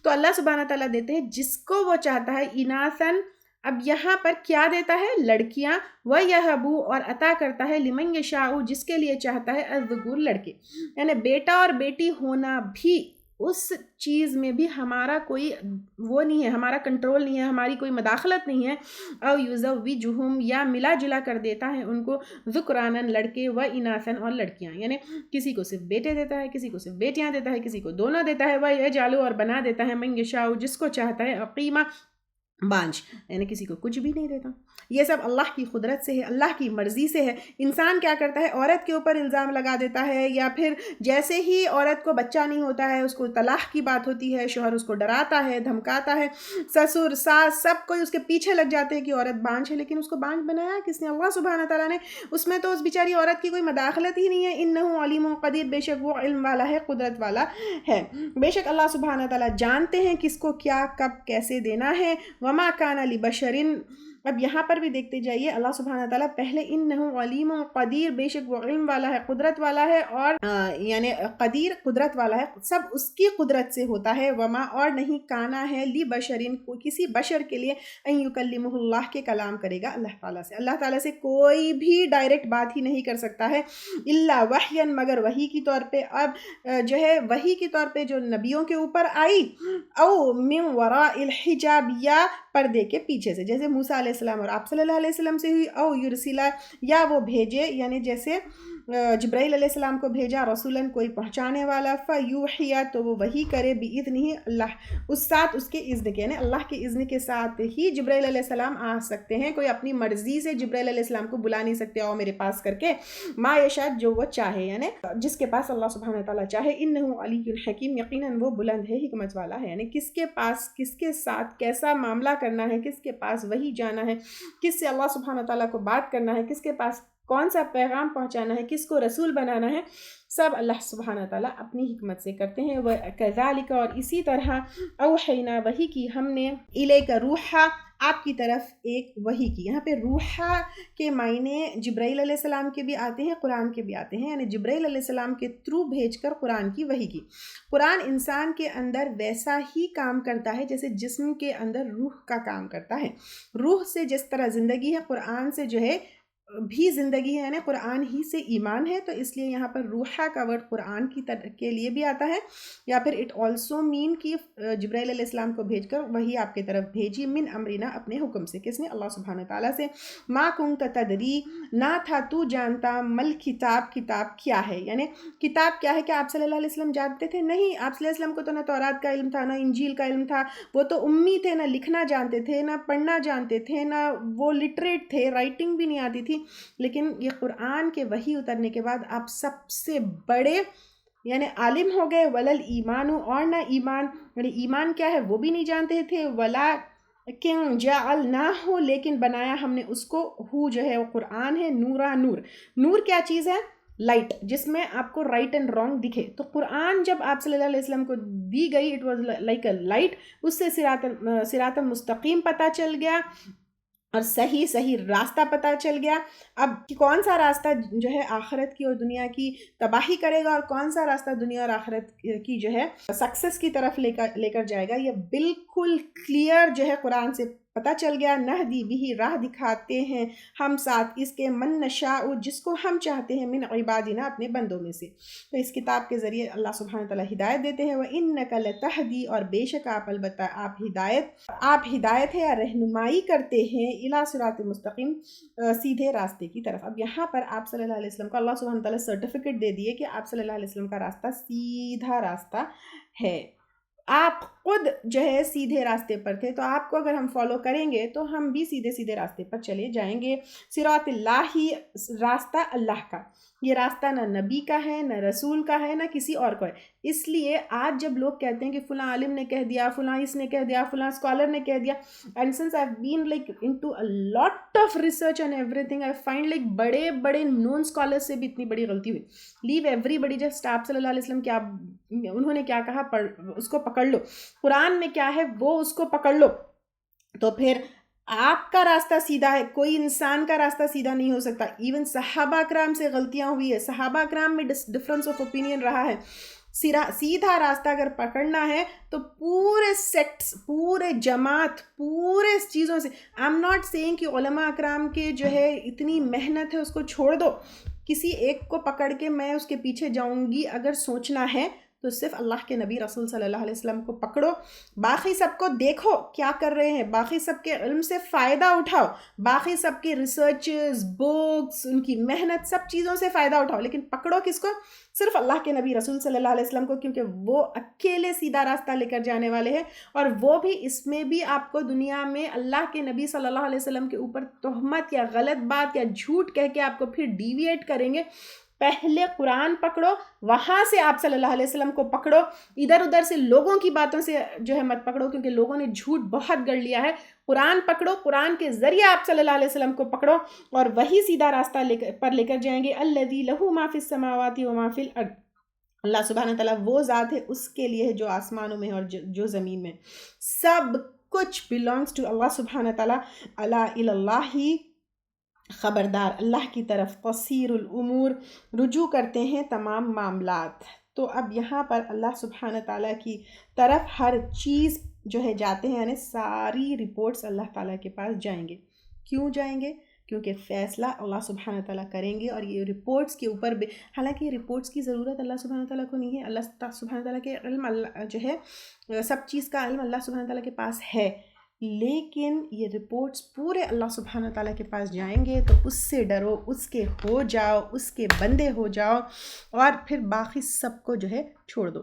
تو اللہ سبحانہ تعالیٰ دیتے ہیں جس کو وہ چاہتا ہے، اناثن، اب یہاں پر کیا دیتا ہے، لڑکیاں، وَيَهَبُ، اور عطا کرتا ہے لمن یشاء، جس کے لیے چاہتا ہے، الذکور، لڑکے، یعنی بیٹا اور بیٹی ہونا بھی، اس چیز میں بھی ہمارا کوئی وہ نہیں ہے، ہمارا کنٹرول نہیں ہے، ہماری کوئی مداخلت نہیں ہے، او یزوجہم، یا ملا جلا کر دیتا ہے ان کو، ذکرانن، لڑکے، و اناثن، اور لڑکیاں، یعنی کسی کو صرف بیٹے دیتا ہے، کسی کو صرف بیٹیاں دیتا ہے، کسی کو دونوں دیتا ہے، وَيَجْعَلُ، اور بنا دیتا ہے، من یشاء، جس کو چاہتا ہے، عقیمہ، بانجھ، یعنی کسی کو کچھ بھی نہیں دیتا۔ یہ سب اللہ کی قدرت سے ہے، اللہ کی مرضی سے ہے۔ انسان کیا کرتا ہے، عورت کے اوپر الزام لگا دیتا ہے، یا پھر جیسے ہی عورت کو بچہ نہیں ہوتا ہے، اس کو طلاق کی بات ہوتی ہے، شوہر اس کو ڈراتا ہے، دھمکاتا ہے، سسر ساس سب کوئی اس کے پیچھے لگ جاتے ہیں کہ عورت بانجھ ہے، لیکن اس کو بانجھ بنایا کس نے، اللہ سبحانہ تعالیٰ نے، اس میں تو اس بیچاری عورت کی کوئی مداخلت ہی نہیں ہے، انہ علیم قدیر، بے شک وہ علم والا ہے، قدرت والا ہے، بے شک اللہ سبحانہ تعالیٰ جانتے ہیں کس کو کیا کب کیسے دینا ہے، وما کان لبشرن، اب یہاں پر بھی دیکھتے جائیے، اللہ سبحانہ تعالیٰ پہلے انہ علیم قدیر، بے شک وہ علم والا ہے، قدرت والا ہے، اور یعنی قدیر، قدرت والا ہے، سب اس کی قدرت سے ہوتا ہے، وما، اور نہیں کانا ہے، لبشرن، کسی بشر کے لیے، ان یکلمہ اللہ، کے کلام کرے گا اللہ تعالیٰ سے، اللہ تعالیٰ سے کوئی بھی ڈائریکٹ بات ہی نہیں کر سکتا ہے، الا وحیًا، مگر وحی کی طور پہ، اب جو ہے وحی کی طور پہ جو نبیوں کے اوپر آئی، او من وراء الحجاب، یا پردے کے پیچھے سے، جیسے موسیٰ علیہ السلام اور آپ صلی اللہ علیہ وسلم سے ہوئی، او یرسلہ، یا وہ بھیجے، یعنی جیسے جبرائیل علیہ السلام کو بھیجا، رسولن، کوئی پہنچانے والا، فیوحیا، تو وہ وحی کرے، باذنہ، اللہ، اس ساتھ اس کے اذن کے، یعنی اللہ کے اذن کے ساتھ ہی جبرائیل علیہ السلام آ سکتے ہیں، کوئی اپنی مرضی سے جبرائیل علیہ السلام کو بلا نہیں سکتے، آؤ میرے پاس کر کے، ما یشاء، جو وہ چاہے، یعنی جس کے پاس اللہ سبحانہ تعالیٰ چاہے، انہ علی الحکیم، یقیناً وہ بلند ہے، حکمت والا ہے، یعنی کس کے پاس کس کے ساتھ کیسا معاملہ کرنا ہے، کس کے پاس وہی جانا ہے، کس سے اللہ سبحانہ تعالیٰ کو بات کرنا ہے، کس کے پاس کون سا پیغام پہنچانا ہے، کس کو رسول بنانا ہے، سب اللہ سبحانہ تعالیٰ اپنی حکمت سے کرتے ہیں، وَكَذَلِكَ، اور اسی طرح، اوحینا، وحی کی ہم نے، الیک، روحا، آپ کی طرف ایک وحی کی، یہاں پہ روحا کے معنی جبرائیل علیہ السلام کے بھی آتے ہیں، قرآن کے بھی آتے ہیں، یعنی جبرائیل علیہ السلام کے تھرو بھیج کر قرآن کی وحی کی۔ قرآن انسان کے اندر ویسا ہی کام کرتا ہے جیسے جسم کے اندر روح کا کام کرتا ہے، روح سے جس طرح زندگی ہے، قرآن سے جو ہے بھی زندگی ہے، یعنی قرآن ہی سے ایمان ہے، تو اس لیے یہاں پر روحا کا ورڈ قرآن کے لیے بھی آتا ہے، یا پھر اٹ آلسو مین کی جبرائیل علیہ السلام کو بھیج کر وہی آپ کی طرف بھیجی، من امرنا، اپنے حکم سے، کس نے، اللہ سبحانہ تعالیٰ سے، ما کنت تدری، نہ تھا تو جانتا، مل کتاب، کتاب کیا ہے، یعنی کتاب کیا ہے، کہ آپ صلی اللہ علیہ وسلم جانتے تھے؟ نہیں، آپ صلی اللہ علیہ وسلم کو تو نہ تورات کا علم تھا، نہ انجیل کا علم تھا، وہ تو امی تھے، نہ لکھنا جانتے تھے، نہ پڑھنا جانتے تھے، نہ وہ لٹریٹ تھے، رائٹنگ بھی نہیں آتی تھی، لیکن یہ قرآن کے وحی اترنے کے بعد آپ سب سے بڑے یعنی عالم ہو گئے، ولل ایمان، اور نہ ایمان، یعنی ایمان کیا ہے وہ بھی نہیں جانتے تھے، ولا لیکن جعلناہ لیکن بنایا ہم نے اس کو، ہو جو ہے وہ قرآن ہے، نورا نور. نور کیا چیز ہے؟ لائٹ، جس میں آپ کو رائٹ اینڈ رانگ دکھے. تو قرآن جب آپ صلی اللہ علیہ وسلم کو دی گئی، it was like a light, اس سے صراط مستقیم پتہ چل گیا اور صحیح راستہ پتہ چل گیا. اب کون سا راستہ جو ہے آخرت کی اور دنیا کی تباہی کرے گا، اور کون سا راستہ دنیا اور آخرت کی جو ہے سکسس کی طرف لے کر جائے گا، یہ بالکل کلیئر جو ہے قرآن سے پتہ چل گیا. نہدی بھی راہ دکھاتے ہیں ہم ساتھ اس کے، من نشاء جس کو ہم چاہتے ہیں، من عبادنا اپنے بندوں میں سے. تو اس کتاب کے ذریعے اللہ سبحانہ تعالیٰ ہدایت دیتے ہیں. وَإِنَّكَ لَتَهْدِي اور بے شک آپ، البتہ آپ ہدایت ہے یا رہنمائی کرتے ہیں، الی صراط مستقیم سیدھے راستے کی طرف. اب یہاں پر آپ صلی اللہ علیہ وسلم کو اللہ سبحانہ تعالیٰ سرٹیفکیٹ دے دیے کہ آپ صلی اللہ علیہ وسلم کا راستہ سیدھا راستہ ہے. آپ خود جو ہے سیدھے راستے پر تھے، تو آپ کو اگر ہم فالو کریں گے تو ہم بھی سیدھے راستے پر چلے جائیں گے. صراط اللہ ہی، راستہ اللہ کا. یہ راستہ نہ نبی کا ہے، نہ رسول کا ہے، نہ کسی اور کا ہے. اس لیے آج جب لوگ کہتے ہیں کہ فلاں عالم نے کہہ دیا، فلاں اس نے کہہ دیا، فلاں اسکالر نے کہہ دیا، and since I have been like into a lot of research and every thing, I find like بڑے نون اسکالر سے بھی اتنی بڑی غلطی ہوئی. لیو ایوری بڈی، جسٹ آپ صلی اللہ علیہ وسلم کیا انہوں نے کیا کہا اس کو پکڑ لو، قرآن میں کیا ہے وہ اس کو پکڑ لو. تو پھر آپ کا راستہ سیدھا ہے، کوئی انسان کا راستہ سیدھا نہیں ہو سکتا. ایون صحابہ اکرام سے غلطیاں ہوئی ہے، صحابہ اکرام میں ڈفرنس آف اوپینین رہا ہے. سیدھا راستہ اگر پکڑنا ہے تو پورے سیکٹس، پورے جماعت، پورے چیزوں سے. آئی ایم ناٹ سیئنگ کہ علماء اکرام کے جو ہے اتنی محنت ہے اس کو چھوڑ دو، کسی ایک کو پکڑ کے میں اس کے پیچھے جاؤں گی اگر سوچنا ہے تو صرف اللہ کے نبی رسول صلی اللہ علیہ وسلم کو پکڑو. باقی سب کو دیکھو کیا کر رہے ہیں، باقی سب کے علم سے فائدہ اٹھاؤ، باقی سب کے ریسرچز، بکس، ان کی محنت، سب چیزوں سے فائدہ اٹھاؤ، لیکن پکڑو کس کو؟ صرف اللہ کے نبی رسول صلی اللہ علیہ وسلم کو، کیونکہ وہ اکیلے سیدھا راستہ لے کر جانے والے ہیں. اور وہ بھی اس میں بھی آپ کو دنیا میں اللہ کے نبی صلی اللہ علیہ وسلم کے اوپر تہمت یا غلط بات یا جھوٹ کہہ کے آپ کو پھر ڈیویٹ کریں گے. پہلے قرآن پکڑو، وہاں سے آپ صلی اللہ علیہ وسلم کو پکڑو، ادھر سے لوگوں کی باتوں سے جو ہے مت پکڑو، کیونکہ لوگوں نے جھوٹ بہت گڑھ لیا ہے. قرآن پکڑو، قرآن کے ذریعے آپ صلی اللہ علیہ وسلم کو پکڑو اور وہی سیدھا راستہ لے کر جائیں گے. الذی لہ ما فی السماوات و ما فی الارض، اللہ سبحانہ تعالیٰ وہ ذات ہے، اس کے لیے ہے جو آسمانوں میں اور جو زمین میں، سب کچھ belongs to اللہ سبحانہ تعالیٰ. الا الی اللہ، خبردار اللہ کی طرف، تصیر الامور رجوع کرتے ہیں تمام معاملات. تو اب یہاں پر اللہ سبحانہ تعالیٰ کی طرف ہر چیز جو ہے جاتے ہیں، یعنی ساری رپورٹس اللہ تعالیٰ کے پاس جائیں گے. کیوں جائیں گے؟ کیونکہ فیصلہ اللہ سبحانہ تعالیٰ کریں گے. اور یہ رپورٹس کے اوپر بھی، حالانکہ یہ رپورٹس کی ضرورت اللہ سبحانہ تعالیٰ کو نہیں ہے، اللہ سبحانہ تعالیٰ کے علم، اللہ جو ہے سب چیز کا علم اللہ سبحانہ تعالیٰ کے پاس ہے، لیکن یہ رپورٹس پورے اللہ سبحانہ تعالیٰ کے پاس جائیں گے. تو اس سے ڈرو، اس کے ہو جاؤ، اس کے بندے ہو جاؤ، اور پھر باقی سب کو جو ہے چھوڑ دو.